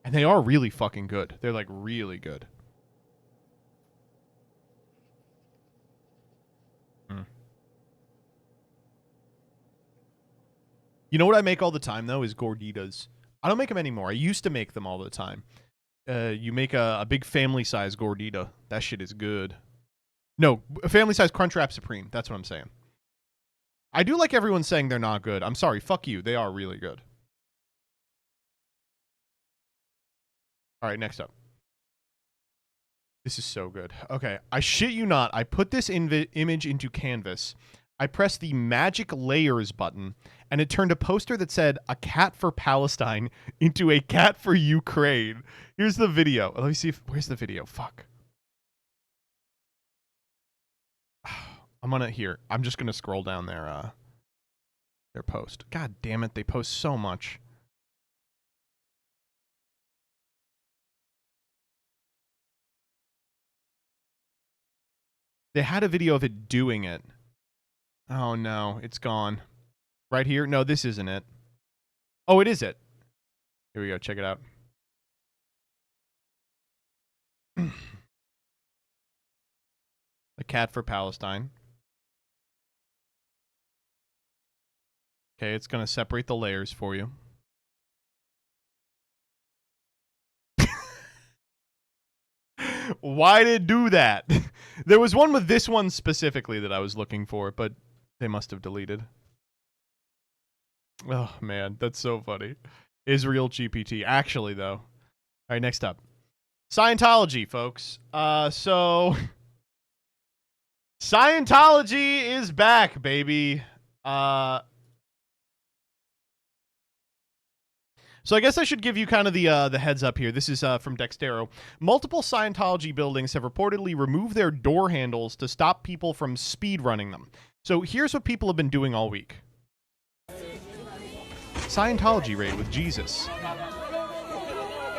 they are really fucking good. They're like really good. You know what I make all the time though is gorditas. I don't make them anymore. I used to make them all the time. You make a big family size gordita. That shit is good. No, family size Crunchwrap Supreme. That's what I'm saying. I do like everyone saying they're not good. I'm sorry. Fuck you. They are really good. All right, next up. This is so good. Okay, I shit you not. I put this image into Canvas. I pressed the magic layers button, and it turned a poster that said, "A cat for Palestine," into a cat for Ukraine. Here's the video. Let me see if... Where's the video? Fuck. I'm just gonna scroll down their post. God damn it, they post so much. They had a video of it doing it. Oh no, it's gone. Right here? No, this isn't it. Oh, it is it. Here we go, check it out. A cat for Palestine. Okay, it's going to separate the layers for you. Why did it do that? There was one with this one specifically that I was looking for, but they must have deleted. Oh, man, that's so funny. Israel GPT. Actually, though. All right, next up. Scientology, folks. So Scientology is back, baby. So I guess I should give you kind of the heads up here. This is from Dextero. Multiple Scientology buildings have reportedly removed their door handles to stop people from speed running them. So here's what people have been doing all week. Scientology raid with Jesus.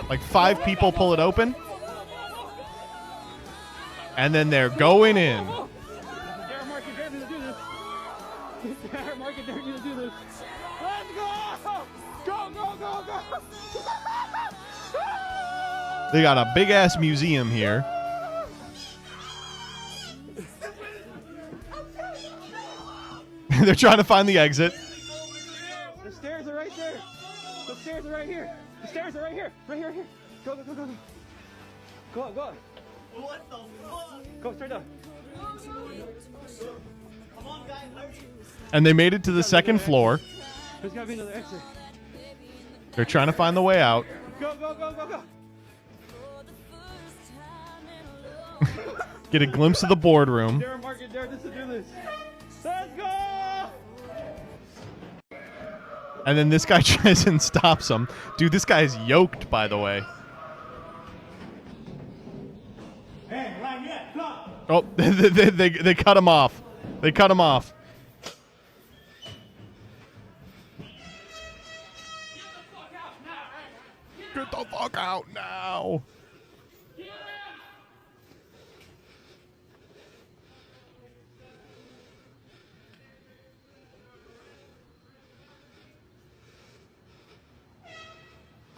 Like 5 people pull it open. And then they're going in. They got a big ass museum here. They're trying to find the exit.
The stairs are right there. The stairs are right here. The stairs are right here. Right here, here. Go, go, go, go, go. Go on, go on. What the fuck? Go straight up. Come on, guys.
And they made it to the second floor.
There's gotta be another exit.
They're trying to find the way out.
Go, go, go, go, go.
Get a glimpse of the boardroom.
Dare market, dare this to do this. Let's go!
And then this guy tries and stops him. Dude, this guy is yoked, by the way.
Hey, right here, come.
Oh, they cut him off. They cut him off. Get the fuck out now.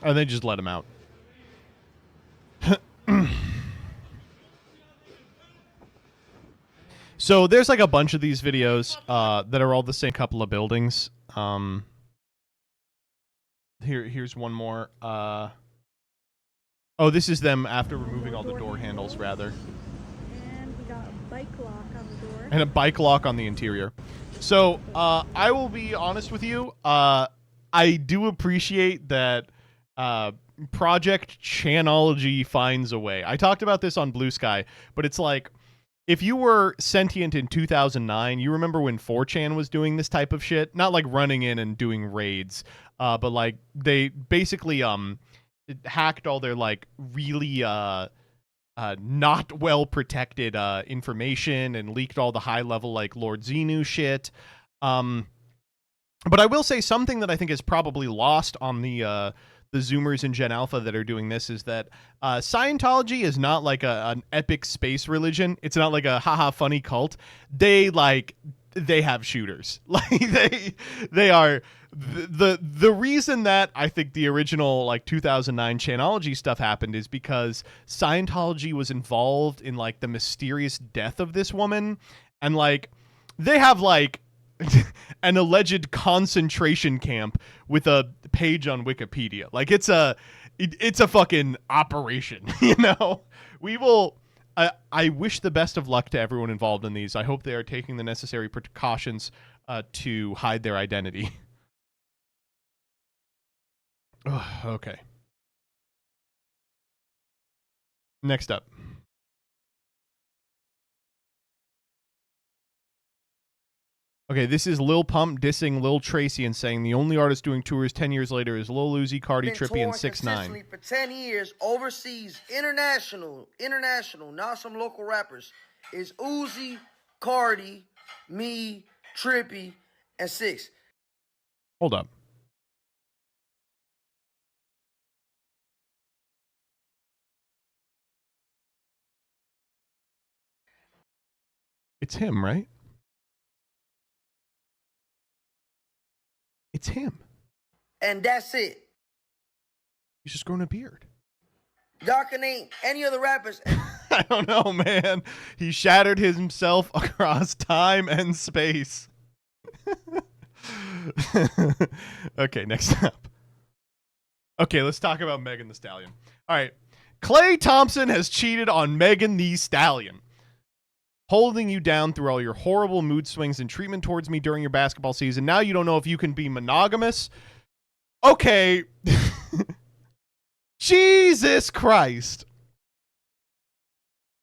And they just let him out. So there's like a bunch of these videos that are all the same couple of buildings. Here's one more. Oh, this is them after removing all the door handles, rather.
And we got a bike lock on the door.
And a bike lock on the interior. So I will be honest with you. I do appreciate that Project Chanology finds a way. I talked about this on Blue Sky, but it's like, if you were sentient in 2009, you remember when 4chan was doing this type of shit? Not like running in and doing raids, but like they basically hacked all their like really not well protected information and leaked all the high level like Lord Xenu shit. But I will say something that I think is probably lost on the Zoomers in Gen Alpha that are doing this is that Scientology is not like an epic space religion. It's not like a haha funny cult. They have shooters. Like they are the reason that I think the original like 2009 Chanology stuff happened is because Scientology was involved in like the mysterious death of this woman, and like they have like an alleged concentration camp with a page on Wikipedia. Like it's a fucking operation, you know? We will I wish the best of luck to everyone involved in these. I hope they are taking the necessary precautions to hide their identity. Okay. Next up. Okay, this is Lil Pump dissing Lil Tracy and saying the only artist doing tours 10 years later is Lil Uzi, Cardi, Trippie, and 6ix9ine.
For 10 years, overseas, international, not some local rappers, is Uzi, Cardi, me, Trippie, and 6.
Hold up. It's him, right? It's him.
And that's it.
He's just growing a beard.
Y'all can name any other rappers.
I don't know, man. He shattered himself across time and space. Okay, next up. Okay, let's talk about Megan Thee Stallion. All right. Klay Thompson has cheated on Megan Thee Stallion, holding you down through all your horrible mood swings and treatment towards me during your basketball season. Now you don't know if you can be monogamous. Okay. Jesus Christ.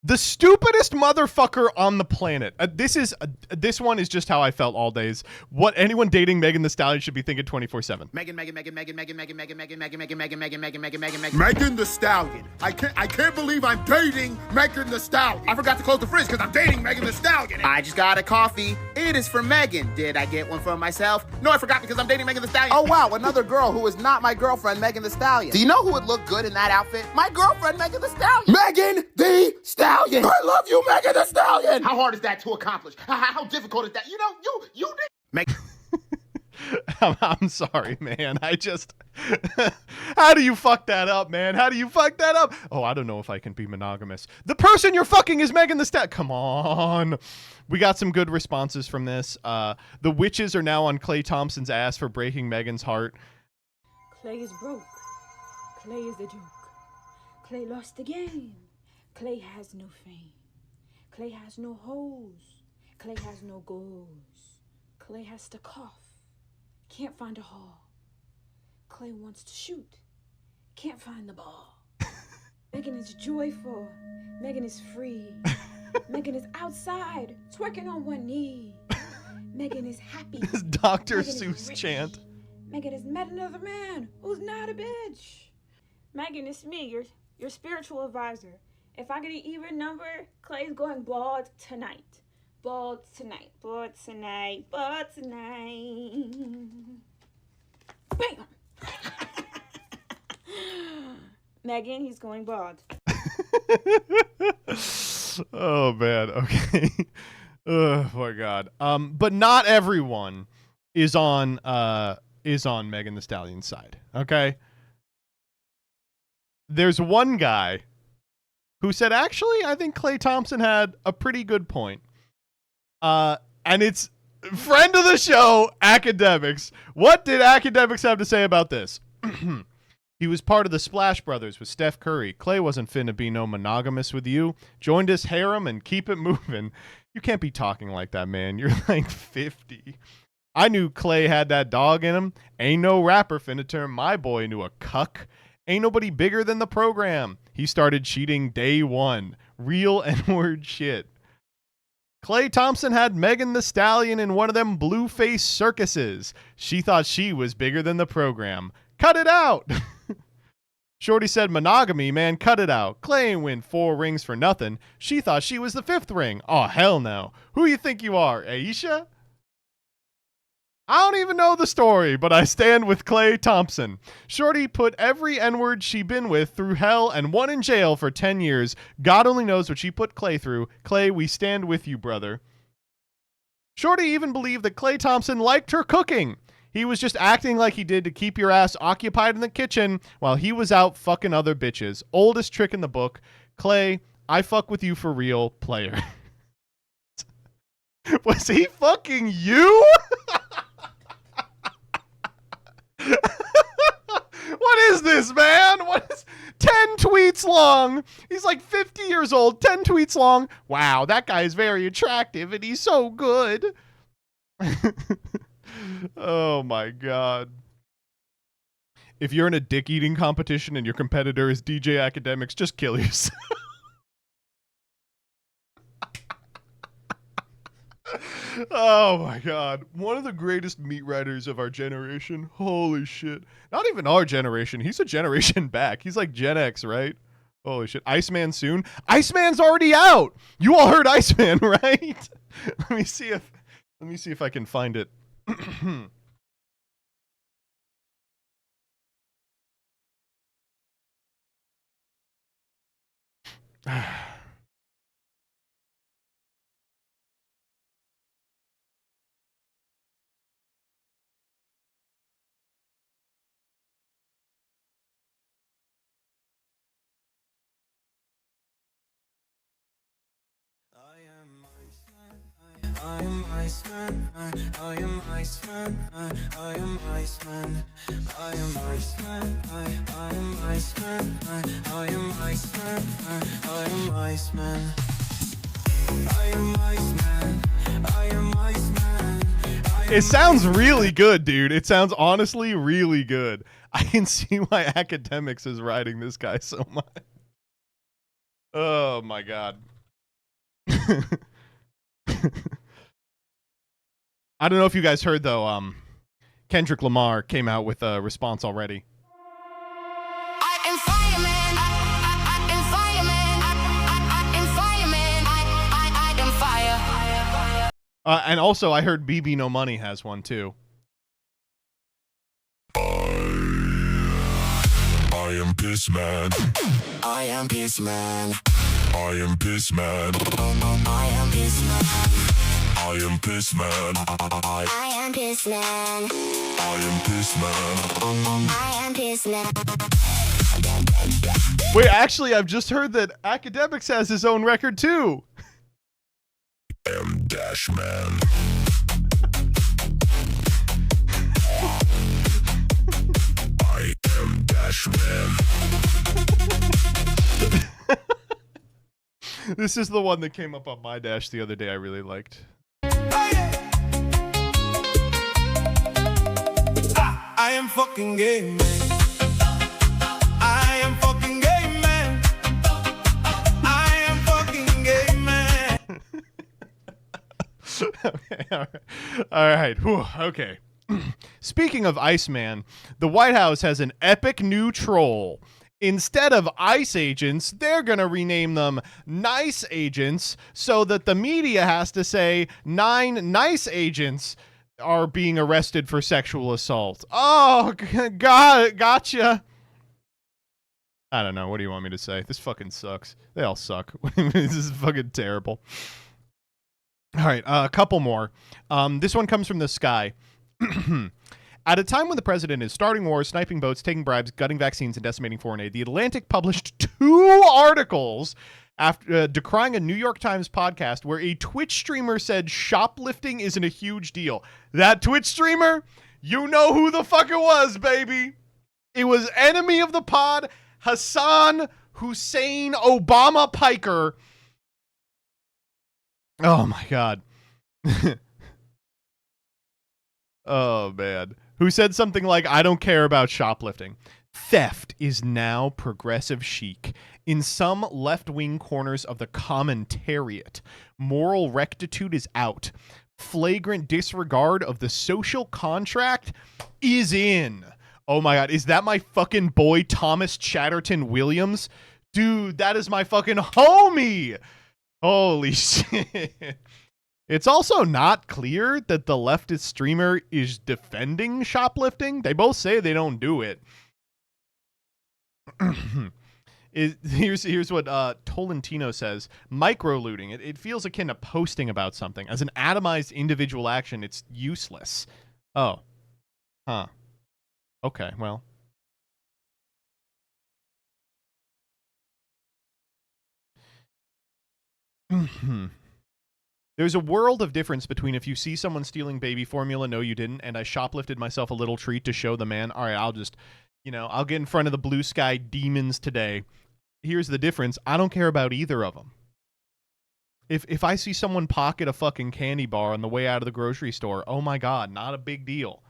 The stupidest motherfucker on the planet. This one is just how I felt all days. What anyone dating Megan Thee Stallion should be thinking 24/7.
Megan Thee Stallion. I can't believe I'm dating Megan Thee Stallion. I forgot to close the fridge because I'm dating Megan Thee Stallion. I just got a coffee. It is for Megan. Did I get one for myself? No, I forgot because I'm dating Megan Thee Stallion. Oh wow, another girl who is not my girlfriend, Megan Thee Stallion. Do you know who would look good in that outfit? My girlfriend, Megan Thee Stallion. Megan Thee Stallion. I love you, Megan Thee Stallion. How hard is that to accomplish? How difficult is that? You know, you did. Megan.
I'm sorry, man. How do you fuck that up, man? How do you fuck that up? Oh, I don't know if I can be monogamous. The person you're fucking is Megan Thee Stallion. Come on. We got some good responses from this. The witches are now on Klay Thompson's ass for breaking Megan's heart.
Klay is broke. Klay is a joke. Klay lost the game. Klay has no fame. Klay has no hoes. Klay has no goals. Klay has to cough. Can't find a hall. Klay wants to shoot. Can't find the ball. Megan is joyful. Megan is free. Megan is outside, twerking on one knee. Megan is happy.
This Dr.
Megan
Seuss chant.
Megan has met another man who's not a bitch. Megan, it's me, your spiritual advisor. If I get an even number, Klay's going bald tonight. Bald tonight. Bald tonight. Bald tonight. Bam! Megan, he's going bald.
Oh man, okay. Oh my god. But not everyone is on Megan Thee Stallion's side. Okay. There's one guy who said, actually, I think Klay Thompson had a pretty good point. And it's friend of the show, Academics. What did Academics have to say about this? He was part of the Splash Brothers with Steph Curry. Klay wasn't finna be no monogamous with you. Joined his harem and keep it moving. You can't be talking like that, man. You're like 50. I knew Klay had that dog in him. Ain't no rapper finna turn my boy into a cuck. Ain't nobody bigger than the program. He started cheating day one. Real N-word shit. Klay Thompson had Megan Thee Stallion in one of them blue-face circuses. She thought she was bigger than the program. Cut it out! Shorty said monogamy, man, cut it out. Klay ain't win 4 rings for nothing. She thought she was the 5th ring. Oh, hell no. Who you think you are, Aisha? I don't even know the story, but I stand with Klay Thompson. Shorty put every N-word she been with through hell and one in jail for 10 years. God only knows what she put Klay through. Klay, we stand with you, brother. Shorty even believed that Klay Thompson liked her cooking. He was just acting like he did to keep your ass occupied in the kitchen while he was out fucking other bitches. Oldest trick in the book. Klay, I fuck with you for real, player. Was he fucking you? What is this, man? What is 10 tweets long? He's like 50 years old, 10 tweets long. Wow, that guy is very attractive and he's so good. Oh my god. If you're in a dick eating competition and your competitor is DJ Academics, just kill yourself. Oh my god. One of the greatest meat writers of our generation. Holy shit. Not even our generation. He's a generation back. He's like Gen X, right? Holy shit. Iceman soon. Iceman's already out. You all heard Iceman, right? Let me see if I can find it.
I am Iceman, I am Iceman, I am Iceman, I am Iceman, I am Iceman, I am Iceman, I am Iceman, I am Iceman, I am Iceman.
It sounds really good, dude. It sounds honestly really good. I can see why Academics is writing this guy so much. Oh my god. I don't know if you guys heard though, Kendrick Lamar came out with a response already.
I am fireman, I am fireman, I am fireman, I am fire.
And also I heard BB No Money has one too.
I am Piss Man. I am Piss Man. I am Piss Man. I am Piss Man. I am Piss Man. I am Piss Man. I am Piss Man. I am Piss Man.
Wait, actually, I've just heard that Academics has his own record too.
I am Dash Man. I am Dash Man.
This is the one that came up on my dash the other day I really liked.
I am fucking gay, man. I am fucking gay, man. I am fucking gay, man.
Okay, all right. Whew, okay. Speaking of Iceman, the White House has an epic new troll. Instead of ICE agents, they're going to rename them nice agents so that the media has to say 9 nice agents are being arrested for sexual assault. Oh, God, gotcha. I don't know. What do you want me to say? This fucking sucks. They all suck. This is fucking terrible. All right, a couple more. This one comes from the sky. At a time when the president is starting wars, sniping boats, taking bribes, gutting vaccines, and decimating foreign aid, The Atlantic published 2 articles after decrying a New York Times podcast where a Twitch streamer said shoplifting isn't a huge deal. That Twitch streamer, you know who the fuck it was, baby. It was enemy of the pod, Hassan Hussein Obama Piker. Oh my god. Oh man. Who said something like, I don't care about shoplifting. Theft is now progressive chic. In some left-wing corners of the commentariat, moral rectitude is out. Flagrant disregard of the social contract is in. Oh my god, is that my fucking boy Thomas Chatterton Williams? Dude, that is my fucking homie! Holy shit. It's also not clear that the leftist streamer is defending shoplifting. They both say they don't do it. Here's what Tolentino says. Micro-looting. It feels akin to posting about something. As an atomized individual action, it's useless. Oh. Huh. Okay, well. There's a world of difference between if you see someone stealing baby formula, no you didn't, and I shoplifted myself a little treat to show the man, all right, I'll just, I'll get in front of the blue sky demons today. Here's the difference. I don't care about either of them. If I see someone pocket a fucking candy bar on the way out of the grocery store, oh my god, not a big deal.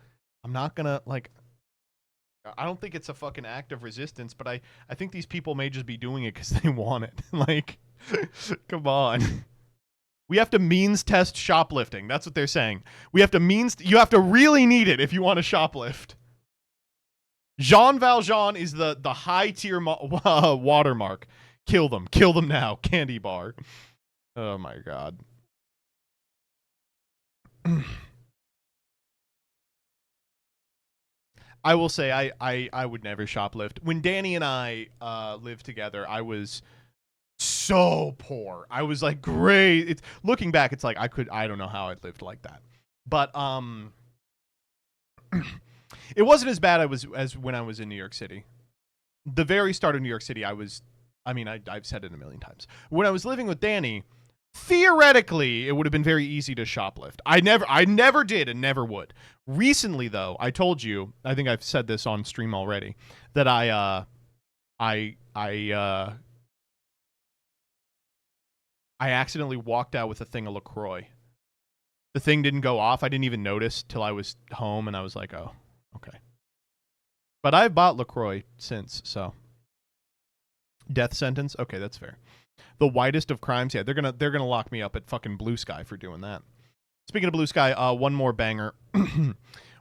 I'm not gonna, I don't think it's a fucking act of resistance, but I think these people may just be doing it because they want it. Come on. We have to means test shoplifting. That's what they're saying. We have to you have to really need it if you want to shoplift. Jean Valjean is the high tier watermark. Kill them. Kill them now. Candy bar. Oh my god. I will say I would never shoplift. When Danny and I lived together, I was so poor. I was like, great. Looking back, it's like I don't know how I lived like that. But it wasn't as bad as when I was in New York City. The very start of New York City, I've said it a million times. When I was living with Danny, theoretically, it would have been very easy to shoplift. I never did and never would. Recently, though, I told you, I think I've said this on stream already, that I accidentally walked out with a thing of LaCroix. The thing didn't go off. I didn't even notice till I was home, and I was like, oh, okay. But I've bought LaCroix since, so. Death sentence? Okay, that's fair. The whitest of crimes? Yeah, they're gonna lock me up at fucking Blue Sky for doing that. Speaking of Blue Sky, one more banger.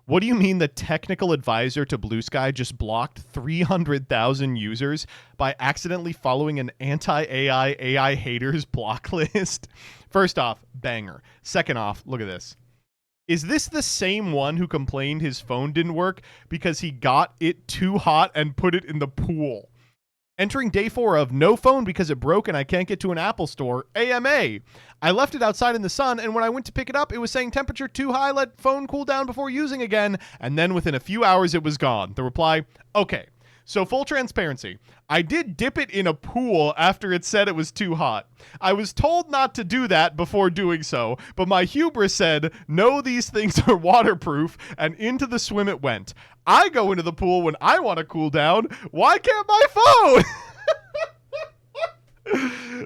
What do you mean the technical advisor to Blue Sky just blocked 300,000 users by accidentally following an anti-AI AI haters block list? First off, banger. Second off, look at this. Is this the same one who complained his phone didn't work because he got it too hot and put it in the pool? Entering day 4 of no phone because it broke and I can't get to an Apple store. AMA. I left it outside in the sun, and when I went to pick it up, it was saying temperature too high, let phone cool down before using again, and then within a few hours it was gone. The reply, okay. So full transparency, I did dip it in a pool after it said it was too hot. I was told not to do that before doing so, but my hubris said, no, these things are waterproof, and into the swim it went. I go into the pool when I want to cool down. Why can't my phone?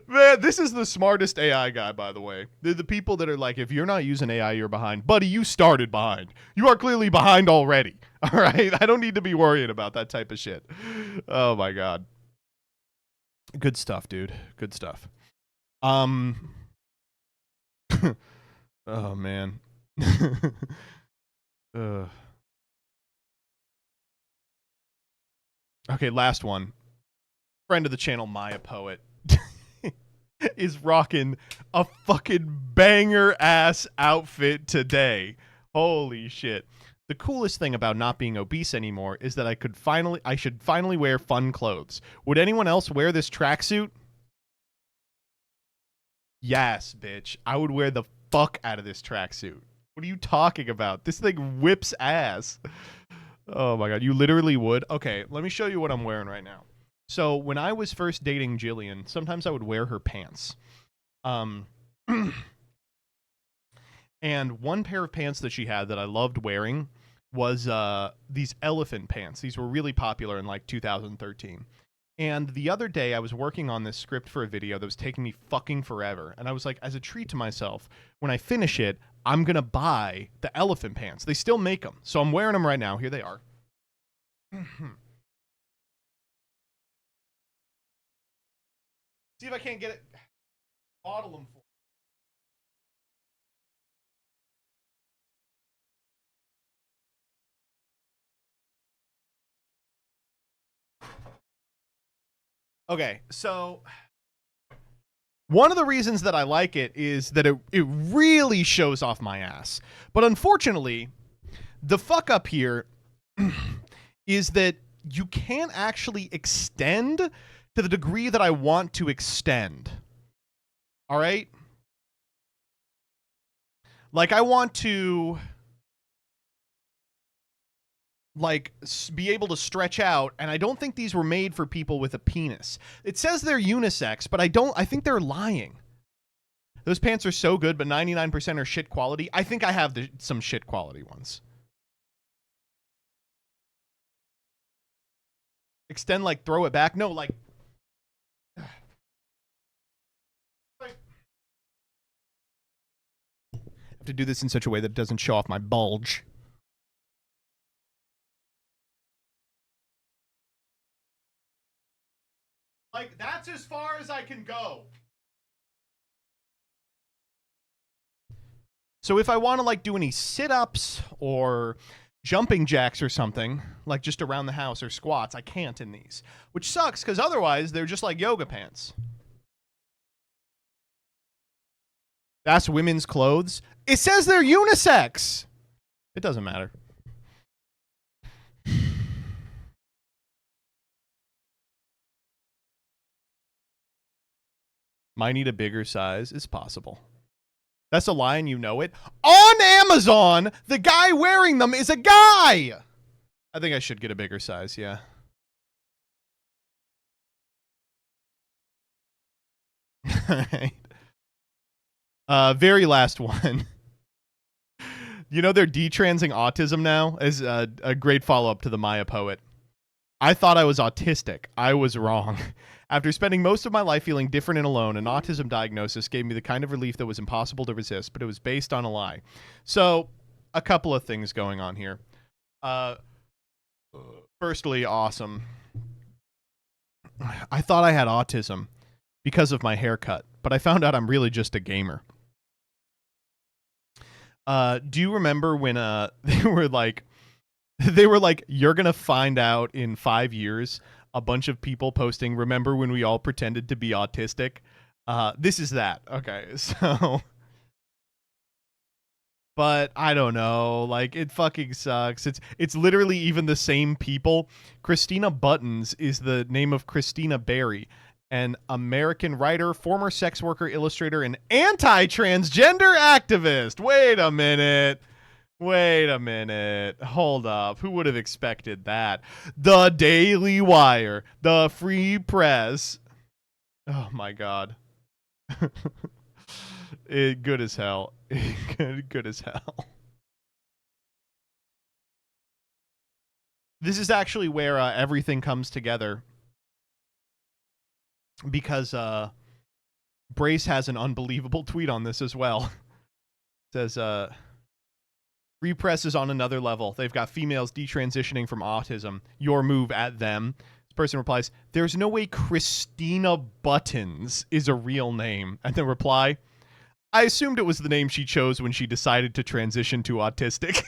Man, this is the smartest AI guy, by the way. They're the people that are like, if you're not using AI, you're behind. Buddy, you started behind. You are clearly behind already. All right? I don't need to be worrying about that type of shit. Oh, my God. Good stuff, dude. Good stuff. Oh, man. Okay, last one. Friend of the channel, Maya Poet, is rocking a fucking banger ass outfit today. Holy shit. The coolest thing about not being obese anymore is that I should finally wear fun clothes. Would anyone else wear this tracksuit? Yes, bitch. I would wear the fuck out of this tracksuit. What are you talking about? This thing whips ass. Oh my God, you literally would? Okay, let me show you what I'm wearing right now. So when I was first dating Jillian, sometimes I would wear her pants. And one pair of pants that she had that I loved wearing was these elephant pants. These were really popular in like 2013. And the other day I was working on this script for a video that was taking me fucking forever. And I was like, as a treat to myself, when I finish it, I'm going to buy the elephant pants. They still make them. So I'm wearing them right now. Here they are. See if I can't get it. Bottle them for. Okay, so one of the reasons that I like it is that it really shows off my ass. But unfortunately, the fuck up here is that you can't actually extend to the degree that I want to extend. All right? Like, I want to, like, be able to stretch out, and I don't think these were made for people with a penis. It says they're unisex, but I think they're lying. Those pants are so good, but 99% are shit quality. I think I have some shit quality ones. Extend, like, throw it back? No, like... I have to do this in such a way that it doesn't show off my bulge. Like, that's as far as I can go. So if I want to, like, do any sit-ups or jumping jacks or something, like just around the house or squats, I can't in these. Which sucks, because otherwise they're just like yoga pants. That's women's clothes. It says they're unisex. It doesn't matter. Might need a bigger size. It's possible. That's a lie and you know it. On Amazon, the guy wearing them is a guy. I think I should get a bigger size, yeah. All right. Very last one. You know they're detransing autism now as a great follow-up to the Maya poet. I thought I was autistic. I was wrong. After spending most of my life feeling different and alone, an autism diagnosis gave me the kind of relief that was impossible to resist, but it was based on a lie. So, a couple of things going on here. Firstly, awesome. I thought I had autism because of my haircut, but I found out I'm really just a gamer. Do you remember when they were like, you're going to find out in 5 years, a bunch of people posting, remember when we all pretended to be autistic? This is that. Okay, so... But I don't know, like, it fucking sucks. It's literally even the same people. Christina Buttons is the name of Christina Berry, an American writer, former sex worker, illustrator, and anti-transgender activist. Wait a minute. Hold up. Who would have expected that? The Daily Wire, the Free Press. Oh my God. Good as hell. Good as hell. This is actually where everything comes together, because Brace has an unbelievable tweet on this as well. It says, Free Press is on another level. They've got females detransitioning from autism. Your move at them. This person replies, there's no way Christina Buttons is a real name. And then reply, I assumed it was the name she chose when she decided to transition to autistic.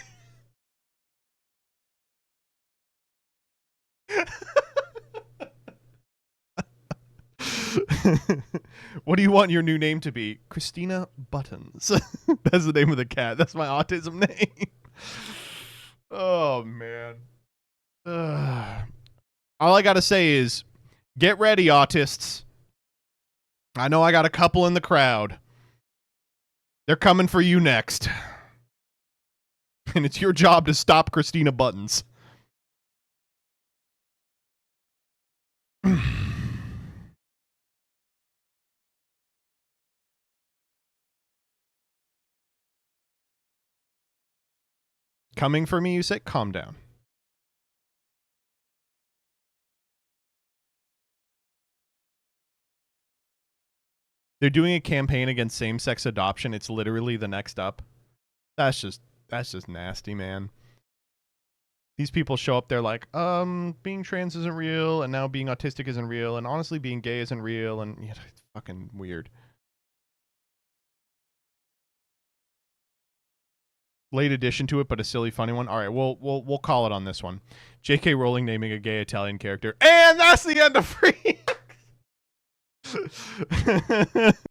What do you want your new name to be? Christina Buttons. That's the name of the cat. That's my autism name. Oh, man. All I gotta say is, get ready, autists. I know I got a couple in the crowd. They're coming for you next. And it's your job to stop Christina Buttons. Coming for me, you say? Calm down. They're doing a campaign against same-sex adoption. It's literally the next up. That's just nasty, man. These people show up, they're like, being trans isn't real, and now being autistic isn't real, and honestly being gay isn't real, and yeah, it's fucking weird. Late addition to it, but a silly, funny one. All right, we'll call it on this one. J.K. Rowling naming a gay Italian character, and that's the end of Freax.